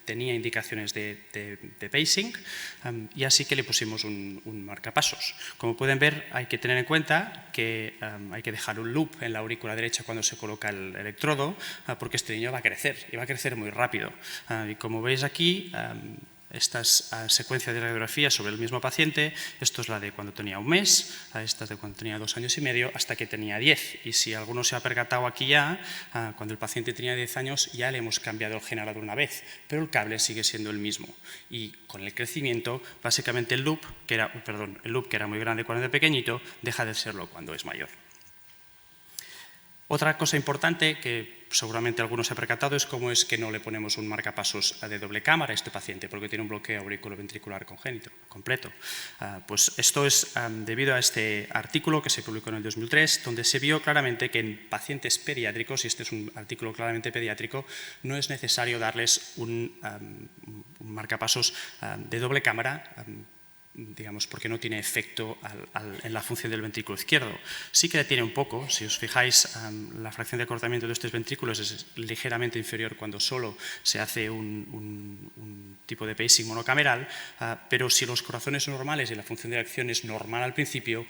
tenía indicaciones de pacing y así que le pusimos un marcapasos. Como pueden ver, hay que tener en cuenta que hay que dejar un loop en la aurícula derecha cuando se coloca el electrodo, porque este niño va a crecer y va a crecer muy rápido. Y como veis aquí, esta es secuencia de radiografías sobre el mismo paciente. Esto es la de cuando tenía un mes, esta es de cuando tenía 2 años y medio, hasta que tenía 10. Y si alguno se ha percatado aquí ya, cuando el paciente tenía 10 años ya le hemos cambiado el generador una vez, pero el cable sigue siendo el mismo. Y con el crecimiento, básicamente el loop, que era muy grande cuando era pequeñito, deja de serlo cuando es mayor. Otra cosa importante que seguramente algunos se ha percatado es cómo es que no le ponemos un marcapasos de doble cámara a este paciente, porque tiene un bloqueo auriculoventricular congénito completo. Pues esto es debido a este artículo que se publicó en el 2003, donde se vio claramente que en pacientes pediátricos, y este es un artículo claramente pediátrico, no es necesario darles un marcapasos de doble cámara, digamos, porque no tiene efecto en la función del ventrículo izquierdo. Sí que tiene un poco, si os fijáis, la fracción de acortamiento de estos ventrículos es ligeramente inferior cuando solo se hace un tipo de pacing monocameral, pero si los corazones son normales y la función de acción es normal al principio,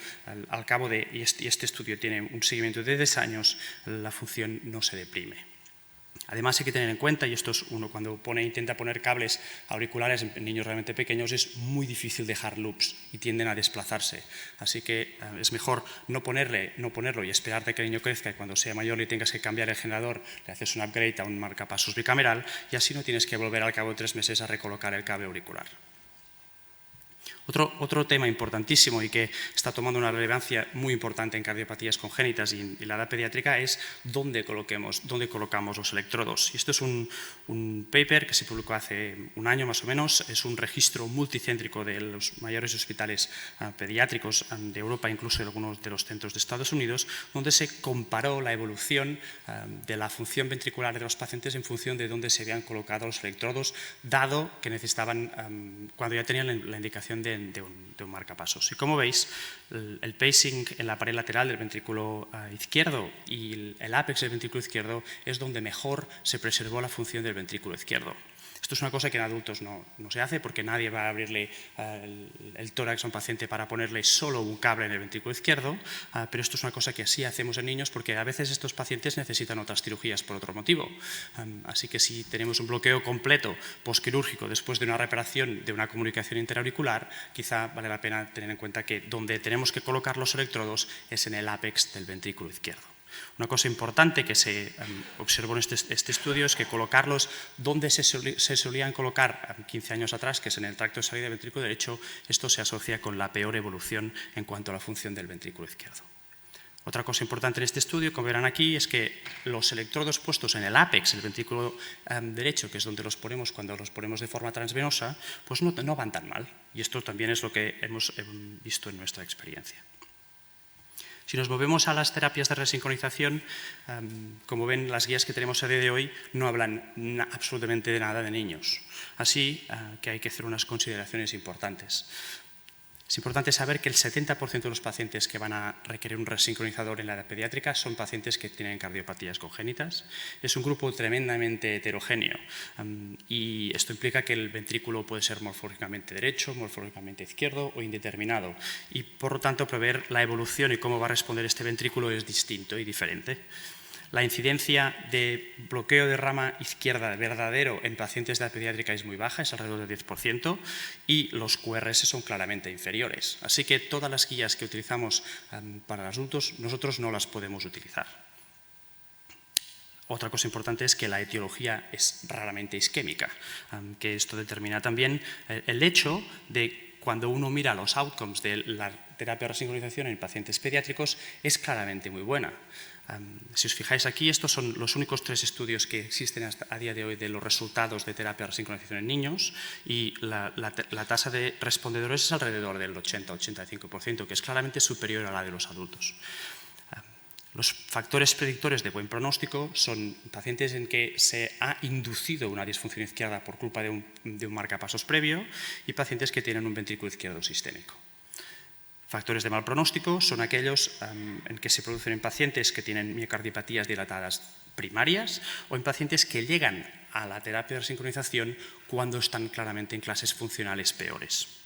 al cabo de, y este estudio tiene un seguimiento de 10 años, la función no se deprime. Además hay que tener en cuenta, y esto es uno cuando intenta poner cables auriculares en niños realmente pequeños, es muy difícil dejar loops y tienden a desplazarse. Así que es mejor no ponerlo y esperarte que el niño crezca y cuando sea mayor le tengas que cambiar el generador, le haces un upgrade a un marcapasos bicameral y así no tienes que volver al cabo de 3 meses a recolocar el cable auricular. Otro tema importantísimo y que está tomando una relevancia muy importante en cardiopatías congénitas y en la edad pediátrica es dónde colocamos los electrodos. Y esto es un paper que se publicó hace un año más o menos, es un registro multicéntrico de los mayores hospitales pediátricos de Europa, incluso de algunos de los centros de Estados Unidos, donde se comparó la evolución de la función ventricular de los pacientes en función de dónde se habían colocado los electrodos, dado que necesitaban, cuando ya tenían la indicación de un marcapasos. Y como veis, el pacing en la pared lateral del ventrículo izquierdo y el ápex del ventrículo izquierdo es donde mejor se preservó la función del ventrículo izquierdo. Esto es una cosa que en adultos no se hace porque nadie va a abrirle el tórax a un paciente para ponerle solo un cable en el ventrículo izquierdo, pero esto es una cosa que sí hacemos en niños porque a veces estos pacientes necesitan otras cirugías por otro motivo. Así que si tenemos un bloqueo completo postquirúrgico después de una reparación de una comunicación interauricular, quizá vale la pena tener en cuenta que donde tenemos que colocar los electrodos es en el ápex del ventrículo izquierdo. Una cosa importante que se observó en este estudio es que colocarlos donde se solían colocar 15 años atrás, que es en el tracto de salida del ventrículo derecho, esto se asocia con la peor evolución en cuanto a la función del ventrículo izquierdo. Otra cosa importante en este estudio, como verán aquí, es que los electrodos puestos en el ápex del ventrículo derecho, que es donde los ponemos cuando los ponemos de forma transvenosa, pues no van tan mal. Y esto también es lo que hemos visto en nuestra experiencia. Si nos movemos a las terapias de resincronización, como ven, las guías que tenemos a día de hoy no hablan absolutamente de nada de niños. Así que hay que hacer unas consideraciones importantes. Es importante saber que el 70% de los pacientes que van a requerir un resincronizador en la edad pediátrica son pacientes que tienen cardiopatías congénitas. Es un grupo tremendamente heterogéneo y esto implica que el ventrículo puede ser morfológicamente derecho, morfológicamente izquierdo o indeterminado y por lo tanto prever la evolución y cómo va a responder este ventrículo es distinto y diferente. La incidencia de bloqueo de rama izquierda verdadero en pacientes de edad pediátrica es muy baja, es alrededor del 10%, y los QRS son claramente inferiores. Así que todas las guías que utilizamos para los adultos, nosotros no las podemos utilizar. Otra cosa importante es que la etiología es raramente isquémica, que esto determina también el hecho de cuando uno mira los outcomes de la terapia de resincronización en pacientes pediátricos, es claramente muy buena. Si os fijáis aquí, estos son los únicos 3 estudios que existen a día de hoy de los resultados de terapia de resincronización en niños, y la tasa de respondedores es alrededor del 80-85%, que es claramente superior a la de los adultos. Los factores predictores de buen pronóstico son pacientes en que se ha inducido una disfunción izquierda por culpa de un marcapasos previo y pacientes que tienen un ventrículo izquierdo sistémico. Factores de mal pronóstico son aquellos en que se producen en pacientes que tienen miocardiopatías dilatadas primarias o en pacientes que llegan a la terapia de resincronización cuando están claramente en clases funcionales peores.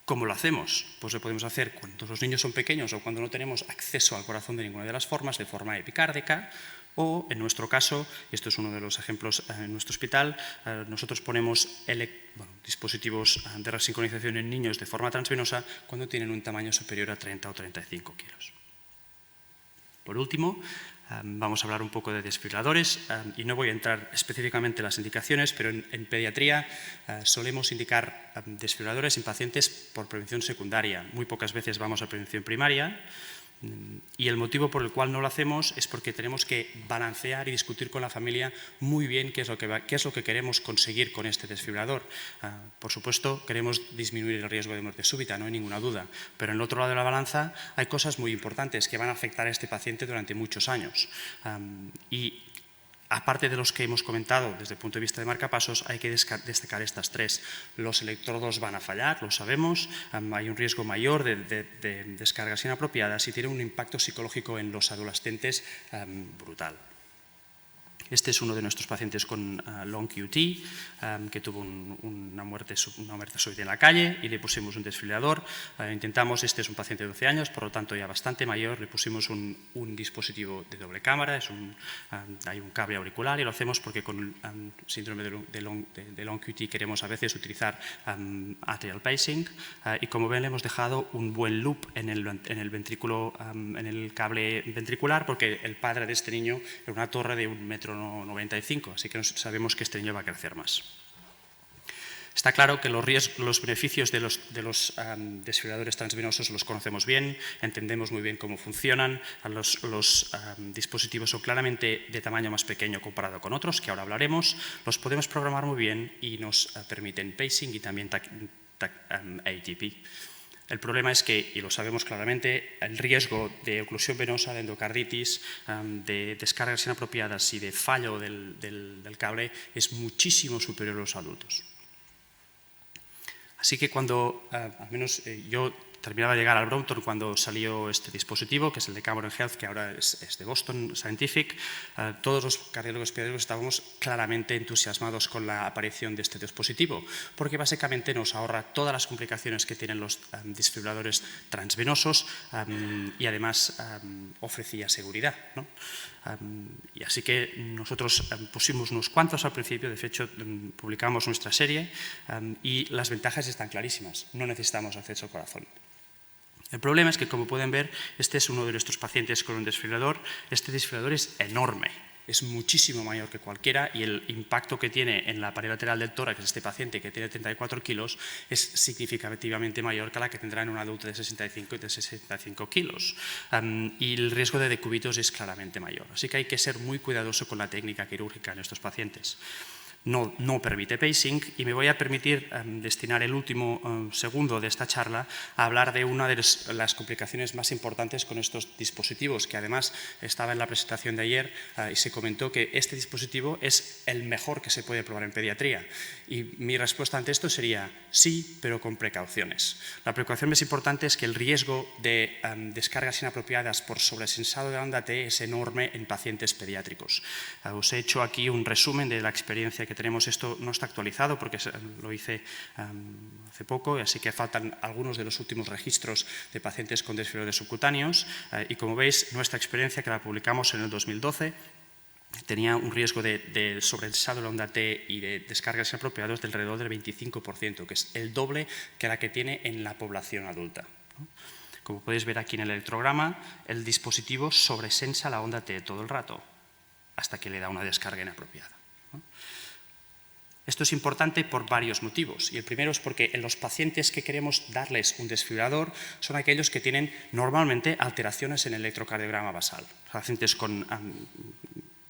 ¿Cómo lo hacemos? Pues lo podemos hacer cuando los niños son pequeños o cuando no tenemos acceso al corazón de ninguna de las formas, de forma epicárdica, o en nuestro caso, y esto es uno de los ejemplos en nuestro hospital, nosotros ponemos dispositivos de resincronización en niños de forma transvenosa cuando tienen un tamaño superior a 30 o 35 kilos. Por último, vamos a hablar un poco de desfibriladores y no voy a entrar específicamente en las indicaciones, pero en pediatría solemos indicar desfibriladores en pacientes por prevención secundaria. Muy pocas veces vamos a prevención primaria. Y el motivo por el cual no lo hacemos es porque tenemos que balancear y discutir con la familia muy bien qué es lo que queremos conseguir con este desfibrilador. Por supuesto, queremos disminuir el riesgo de muerte súbita, no hay ninguna duda, pero en el otro lado de la balanza hay cosas muy importantes que van a afectar a este paciente durante muchos años. Y aparte de los que hemos comentado desde el punto de vista de marcapasos, hay que destacar estas 3. Los electrodos van a fallar, lo sabemos, hay un riesgo mayor de descargas inapropiadas y tiene un impacto psicológico en los adolescentes brutal. Este es uno de nuestros pacientes con long QT, que tuvo una muerte súbita en la calle y le pusimos un desfibrilador. Este es un paciente de 12 años, por lo tanto ya bastante mayor, le pusimos un dispositivo de doble cámara, hay un cable auricular y lo hacemos porque con síndrome de long QT queremos a veces utilizar atrial pacing y como ven le hemos dejado un buen loop en el ventrículo, en el cable ventricular porque el padre de este niño era una torre de 1,95 m, así que sabemos que este niño va a crecer más. Está claro que los beneficios de los desfibriladores transvenosos los conocemos bien, entendemos muy bien cómo funcionan, los dispositivos son claramente de tamaño más pequeño comparado con otros, que ahora hablaremos, los podemos programar muy bien y nos permiten pacing y también ATP. El problema es que, y lo sabemos claramente, el riesgo de oclusión venosa, de endocarditis, de descargas inapropiadas y de fallo del cable es muchísimo superior a los adultos. Así que cuando, al menos yo terminaba de llegar al Brompton cuando salió este dispositivo, que es el de Cameron Health, que ahora es de Boston Scientific, todos los cardiólogos pediátricos estábamos claramente entusiasmados con la aparición de este dispositivo, porque básicamente nos ahorra todas las complicaciones que tienen los desfibriladores transvenosos y además ofrecía seguridad, ¿no? Y así que nosotros pusimos unos cuantos al principio, de hecho publicamos nuestra serie y las ventajas están clarísimas, no necesitamos acceso al corazón. El problema es que, como pueden ver, este es uno de nuestros pacientes con un desfibrilador. Este desfibrilador es enorme, es muchísimo mayor que cualquiera y el impacto que tiene en la pared lateral del tórax de este paciente, que tiene 34 kilos, es significativamente mayor que la que tendrá en un adulto de 65 kilos. Y el riesgo de decúbitos es claramente mayor. Así que hay que ser muy cuidadoso con la técnica quirúrgica en estos pacientes. No permite pacing y me voy a permitir destinar el último segundo de esta charla a hablar de una de las complicaciones más importantes con estos dispositivos, que además estaba en la presentación de ayer y se comentó que este dispositivo es el mejor que se puede probar en pediatría. Y mi respuesta ante esto sería sí, pero con precauciones. La precaución más importante es que el riesgo de descargas inapropiadas por sobresensado de la onda T es enorme en pacientes pediátricos. Os he hecho aquí un resumen de la experiencia que tenemos. Esto no está actualizado porque lo hice hace poco, así que faltan algunos de los últimos registros de pacientes con desfibriladores subcutáneos y como veis nuestra experiencia, que la publicamos en el 2012, tenía un riesgo de sobresensado de la onda T y de descargas inapropiadas de alrededor del 25%, que es el doble que la que tiene en la población adulta, ¿no? Como podéis ver aquí en el electrograma, el dispositivo sobresensa la onda T todo el rato hasta que le da una descarga inapropiada, ¿no? Esto es importante por varios motivos, y el primero es porque en los pacientes que queremos darles un desfibrilador son aquellos que tienen normalmente alteraciones en el electrocardiograma basal, pacientes con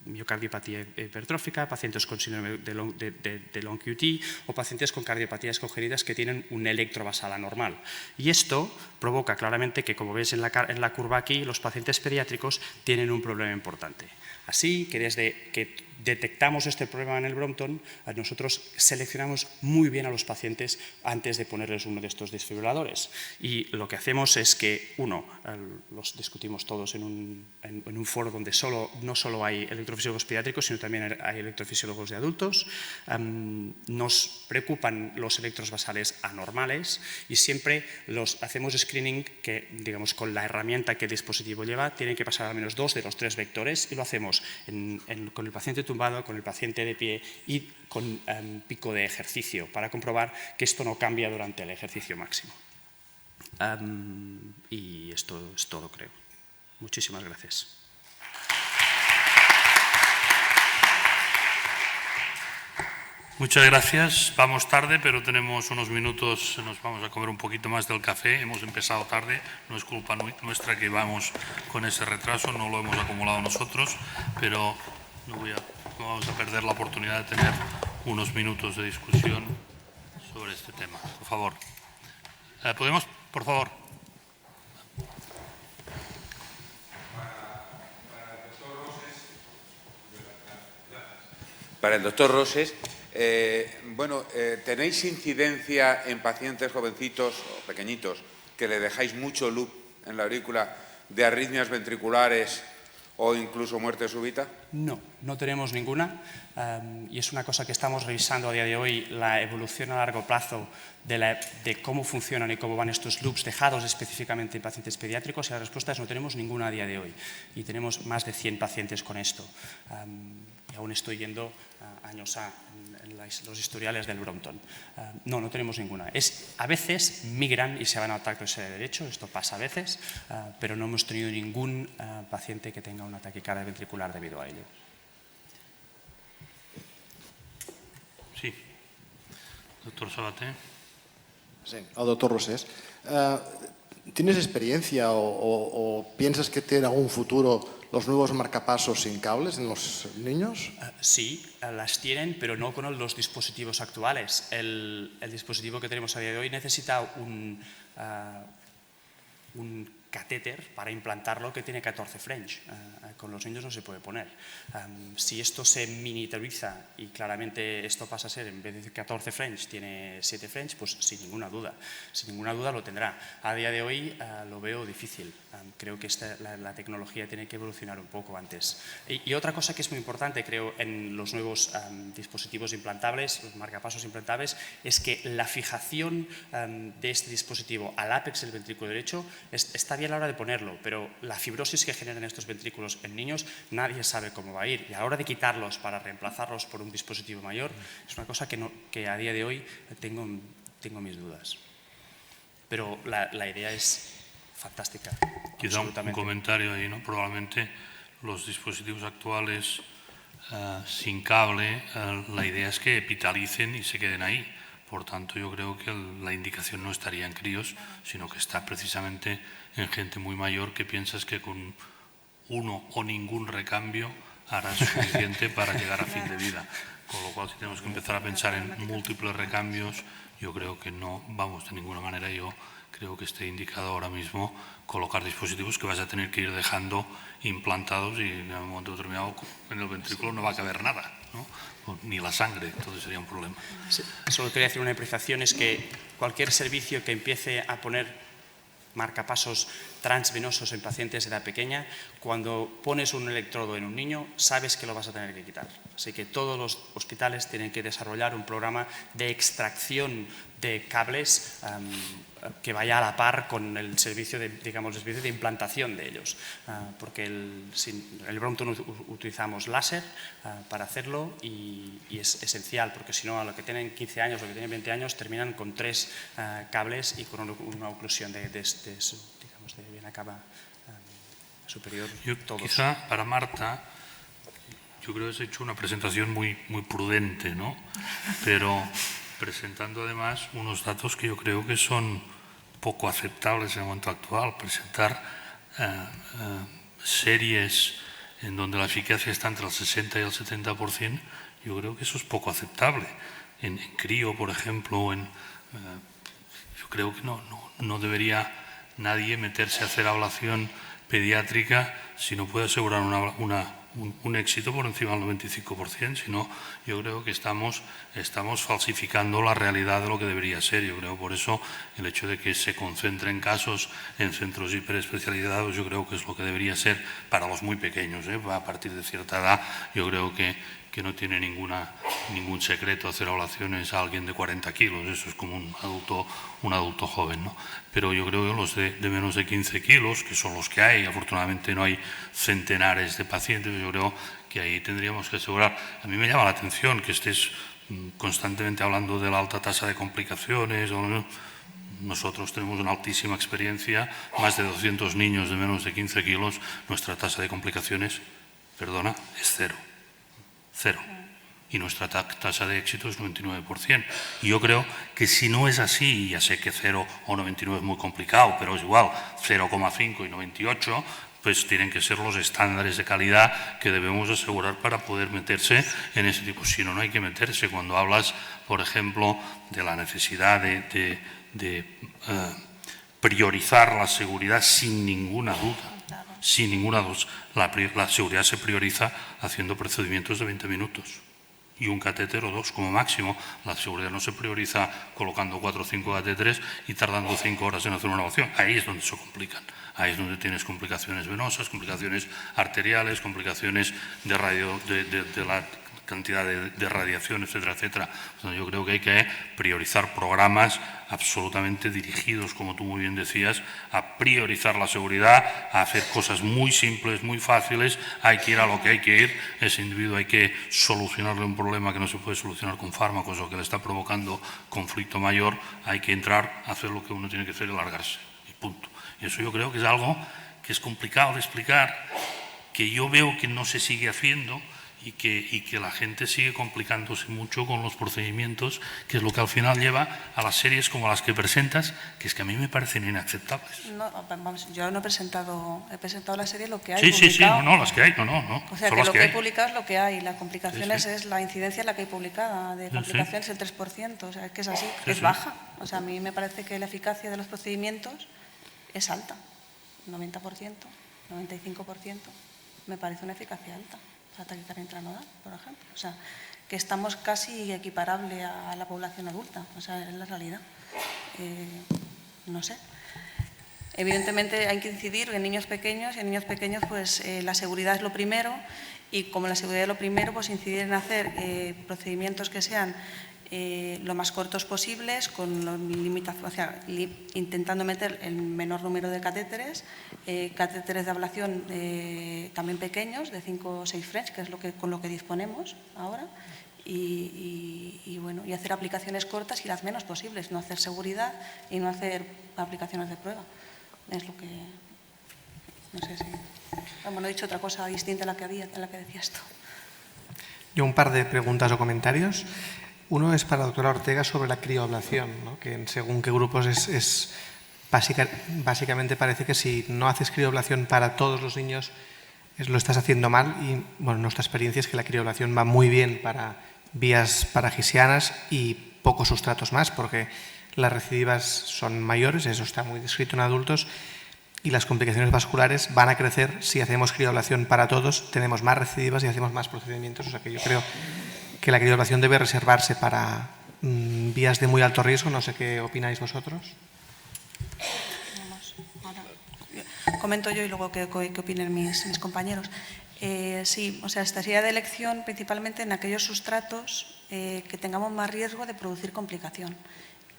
miocardiopatía hipertrófica, pacientes con síndrome de long QT o pacientes con cardiopatías congénitas que tienen un electrovasal anormal. Y esto provoca claramente que, como veis en la curva aquí, los pacientes pediátricos tienen un problema importante. Así que desde que detectamos este problema en el Brompton, nosotros seleccionamos muy bien a los pacientes antes de ponerles uno de estos desfibriladores. Y lo que hacemos es que, uno, los discutimos todos en un foro donde no solo hay electrofisiólogos pediátricos, sino también hay electrofisiólogos de adultos. Nos preocupan los electros basales anormales y siempre los hacemos screening que, digamos, con la herramienta que el dispositivo lleva, tienen que pasar al menos 2 de los 3 vectores, y lo hacemos con el paciente tumbado, con el paciente de pie y con pico de ejercicio, para comprobar que esto no cambia durante el ejercicio máximo. Y esto es todo, creo. Muchísimas gracias. Muchas gracias. Vamos tarde, pero tenemos unos minutos, nos vamos a comer un poquito más del café. Hemos empezado tarde, no es culpa nuestra que vamos con ese retraso, no lo hemos acumulado nosotros, pero no vamos a perder la oportunidad de tener unos minutos de discusión sobre este tema. Por favor. ¿Podemos, por favor? Para el doctor Roses, ¿tenéis incidencia en pacientes jovencitos o pequeñitos que le dejáis mucho loop en la aurícula de arritmias ventriculares o incluso muerte súbita? No, no tenemos ninguna, y es una cosa que estamos revisando a día de hoy, la evolución a largo plazo de cómo funcionan y cómo van estos loops dejados específicamente en pacientes pediátricos, y la respuesta es no tenemos ninguna a día de hoy, y tenemos más de 100 pacientes con esto. Y aún estoy yendo años en los historiales del Brompton. No tenemos ninguna. A veces migran y se van al tracto derecho, esto pasa a veces, pero no hemos tenido ningún paciente que tenga una taquicardia ventricular debido a ello. Sí. Doctor Sabaté. Sí, al doctor Roses. ¿Tienes experiencia o piensas que tiene algún futuro los nuevos marcapasos sin cables en los niños? Sí, las tienen, pero no con los dispositivos actuales. El dispositivo que tenemos a día de hoy necesita un catéter para implantarlo que tiene 14 French. Con los niños no se puede poner. Si esto se miniaturiza y claramente esto pasa a ser, en vez de 14 French, tiene 7 French, pues sin ninguna duda lo tendrá. A día de hoy lo veo difícil. Creo que la tecnología tiene que evolucionar un poco antes. Y otra cosa que es muy importante, creo, en los nuevos dispositivos implantables, los marcapasos implantables, es que la fijación de este dispositivo al ápex del ventrículo derecho está bien a la hora de ponerlo, pero la fibrosis que generan estos ventrículos en niños nadie sabe cómo va a ir, y a la hora de quitarlos para reemplazarlos por un dispositivo mayor es una cosa que a día de hoy tengo mis dudas. Pero la idea es fantástica. Quizá un comentario ahí, ¿no? Probablemente los dispositivos actuales sin cable, la idea es que epitalicen y se queden ahí. Por tanto, yo creo que la indicación no estaría en críos, sino que está precisamente en gente muy mayor que piensas que con uno o ningún recambio hará suficiente para llegar a fin de vida. Con lo cual, si tenemos que empezar a pensar en múltiples recambios, yo creo que no vamos de ninguna manera. Yo creo que esté indicado ahora mismo colocar dispositivos que vas a tener que ir dejando implantados, y en un momento determinado en el ventrículo no va a caber nada, ¿no? Ni la sangre, entonces sería un problema. Sí, solo quería hacer una apreciación, es que cualquier servicio que empiece a poner marcapasos transvenosos en pacientes de edad pequeña, cuando pones un electrodo en un niño, sabes que lo vas a tener que quitar. Así que todos los hospitales tienen que desarrollar un programa de extracción de cables que vaya a la par con el servicio de implantación de ellos. Porque el Brompton utilizamos láser para hacerlo, y es esencial, porque si no, a los que tienen 15 años o que tienen 20 años terminan con 3 cables y con una oclusión de vena cava superior. Quizá para Marta, yo creo que has hecho una presentación muy prudente, ¿no? Pero presentando además unos datos que yo creo que son poco aceptables en el momento actual. Presentar series en donde la eficacia está entre el 60 y el 70%, yo creo que eso es poco aceptable. En crío, por ejemplo, yo creo que no debería nadie meterse a hacer ablación pediátrica si no puede asegurar un éxito por encima del 95%, sino yo creo que estamos falsificando la realidad de lo que debería ser. Yo creo por eso el hecho de que se concentren casos en centros hiperespecializados, yo creo que es lo que debería ser para los muy pequeños, a partir de cierta edad. Yo creo que no tiene ningún secreto hacer ablaciones a alguien de 40 kilos, eso es como un adulto joven, ¿no? Pero yo creo que los de menos de 15 kilos, que son los que hay, afortunadamente no hay centenares de pacientes, yo creo que ahí tendríamos que asegurar. A mí me llama la atención que estés constantemente hablando de la alta tasa de complicaciones. Nosotros tenemos una altísima experiencia, más de 200 niños de menos de 15 kilos, nuestra tasa de complicaciones, es cero. Y nuestra tasa de éxito es 99%. Y yo creo que si no es así, ya sé que 0 o 99 es muy complicado, pero es igual, 0,5 y 98, pues tienen que ser los estándares de calidad que debemos asegurar para poder meterse en ese tipo. Si no, no hay que meterse. Cuando hablas, por ejemplo, de la necesidad de priorizar la seguridad sin ninguna duda. Sin ninguna duda, la seguridad se prioriza haciendo procedimientos de 20 minutos y un catéter o 2 como máximo. La seguridad no se prioriza colocando 4 o 5 catéteres y tardando 5 horas en hacer una evaluación. Ahí es donde se complican. Ahí es donde tienes complicaciones venosas, complicaciones arteriales, complicaciones de la cantidad de radiación, etcétera, etcétera. Yo creo que hay que priorizar programas absolutamente dirigidos, como tú muy bien decías, a priorizar la seguridad, a hacer cosas muy simples, muy fáciles. Hay que ir a lo que hay que ir. Ese individuo hay que solucionarle un problema que no se puede solucionar con fármacos o que le está provocando conflicto mayor. Hay que entrar a hacer lo que uno tiene que hacer y largarse. Y punto. Y eso yo creo que es algo que es complicado de explicar, que yo veo que no se sigue haciendo y que la gente sigue complicándose mucho con los procedimientos, que es lo que al final lleva a las series como las que presentas, que es que a mí me parecen inaceptables. No, vamos, yo no he presentado la serie, lo que hay publicado. Sí, las que hay, O sea, que lo que hay publicado es lo que hay, las complicaciones es la incidencia en la que hay publicada, de complicaciones el 3%, o sea, es que es así, es baja. O sea, a mí me parece que la eficacia de los procedimientos es alta, 90%, 95%, me parece una eficacia alta. La taquicardia intranodal, por ejemplo. O sea, que estamos casi equiparable a la población adulta. O sea, es la realidad. No sé. Evidentemente hay que incidir en niños pequeños y en niños pequeños pues la seguridad es lo primero y como la seguridad es lo primero pues incidir en hacer procedimientos que sean lo más cortos posibles, con limitación, o sea, intentando meter el menor número de catéteres, catéteres de ablación también pequeños, de 5 o 6 French, que es con lo que disponemos ahora, y hacer aplicaciones cortas y las menos posibles, no hacer seguridad y no hacer aplicaciones de prueba. Es lo que, no sé si, no he dicho otra cosa distinta a la que decías tú. Yo un par de preguntas o comentarios. Uno es para la doctora Ortega sobre la crioablación, ¿no? Que según qué grupos básicamente parece que si no haces crioablación para todos los niños lo estás haciendo mal y bueno, nuestra experiencia es que la crioablación va muy bien para vías paragisianas y pocos sustratos más porque las recidivas son mayores, eso está muy descrito en adultos y las complicaciones vasculares van a crecer si hacemos crioablación para todos, tenemos más recidivas y hacemos más procedimientos, o sea que yo creo que la crioablación debe reservarse para vías de muy alto riesgo. No sé qué opináis vosotros. Comento yo y luego qué opinen mis compañeros. Sí, o sea, esta sería de elección principalmente en aquellos sustratos que tengamos más riesgo de producir complicación.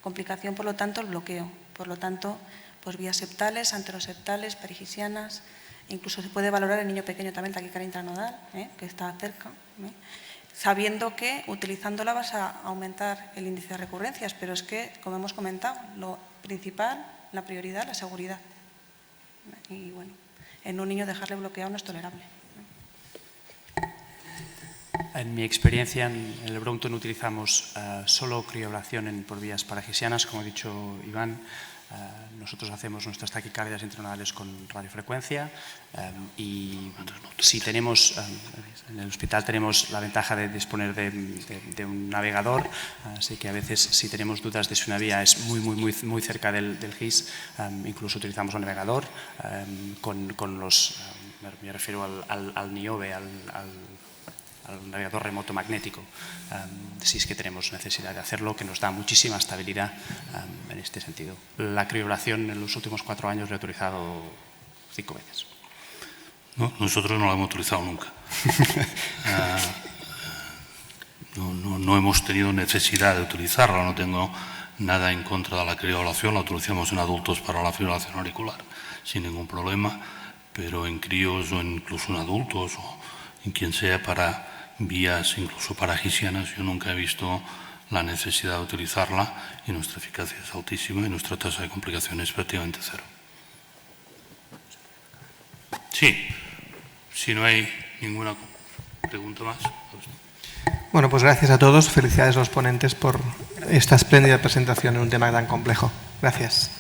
Complicación, por lo tanto, el bloqueo. Por lo tanto, pues vías septales, anteroseptales, perigisianas. Incluso se puede valorar en niño pequeño también taquicardia intranodal, que está cerca. Sabiendo que utilizándola vas a aumentar el índice de recurrencias, pero es que, como hemos comentado, lo principal, la prioridad, la seguridad. Y bueno, en un niño dejarle bloqueado no es tolerable. En mi experiencia en el Brompton utilizamos solo crioablación por vías paragisianas, como ha dicho Iván. Nosotros hacemos nuestras taquicardias intranodales con radiofrecuencia y si tenemos, en el hospital tenemos la ventaja de disponer de un navegador, así que a veces si tenemos dudas de si una vía es muy cerca del GIS, incluso utilizamos un navegador con los, me refiero al NIOBE, al navegador remoto magnético, si es que tenemos necesidad de hacerlo, que nos da muchísima estabilidad en este sentido. La crioablación en los últimos 4 años la he utilizado 5 veces. No, nosotros no la hemos utilizado nunca. No hemos tenido necesidad de utilizarla, no tengo nada en contra de la crioablación, la utilizamos en adultos para la fibrilación auricular sin ningún problema, pero en críos o incluso en adultos o en quien sea para vías incluso paragisianas, yo nunca he visto la necesidad de utilizarla y nuestra eficacia es altísima y nuestra tasa de complicaciones es prácticamente 0. Sí, si no hay ninguna pregunta más. Bueno, pues gracias a todos. Felicidades a los ponentes por esta espléndida presentación en un tema tan complejo. Gracias.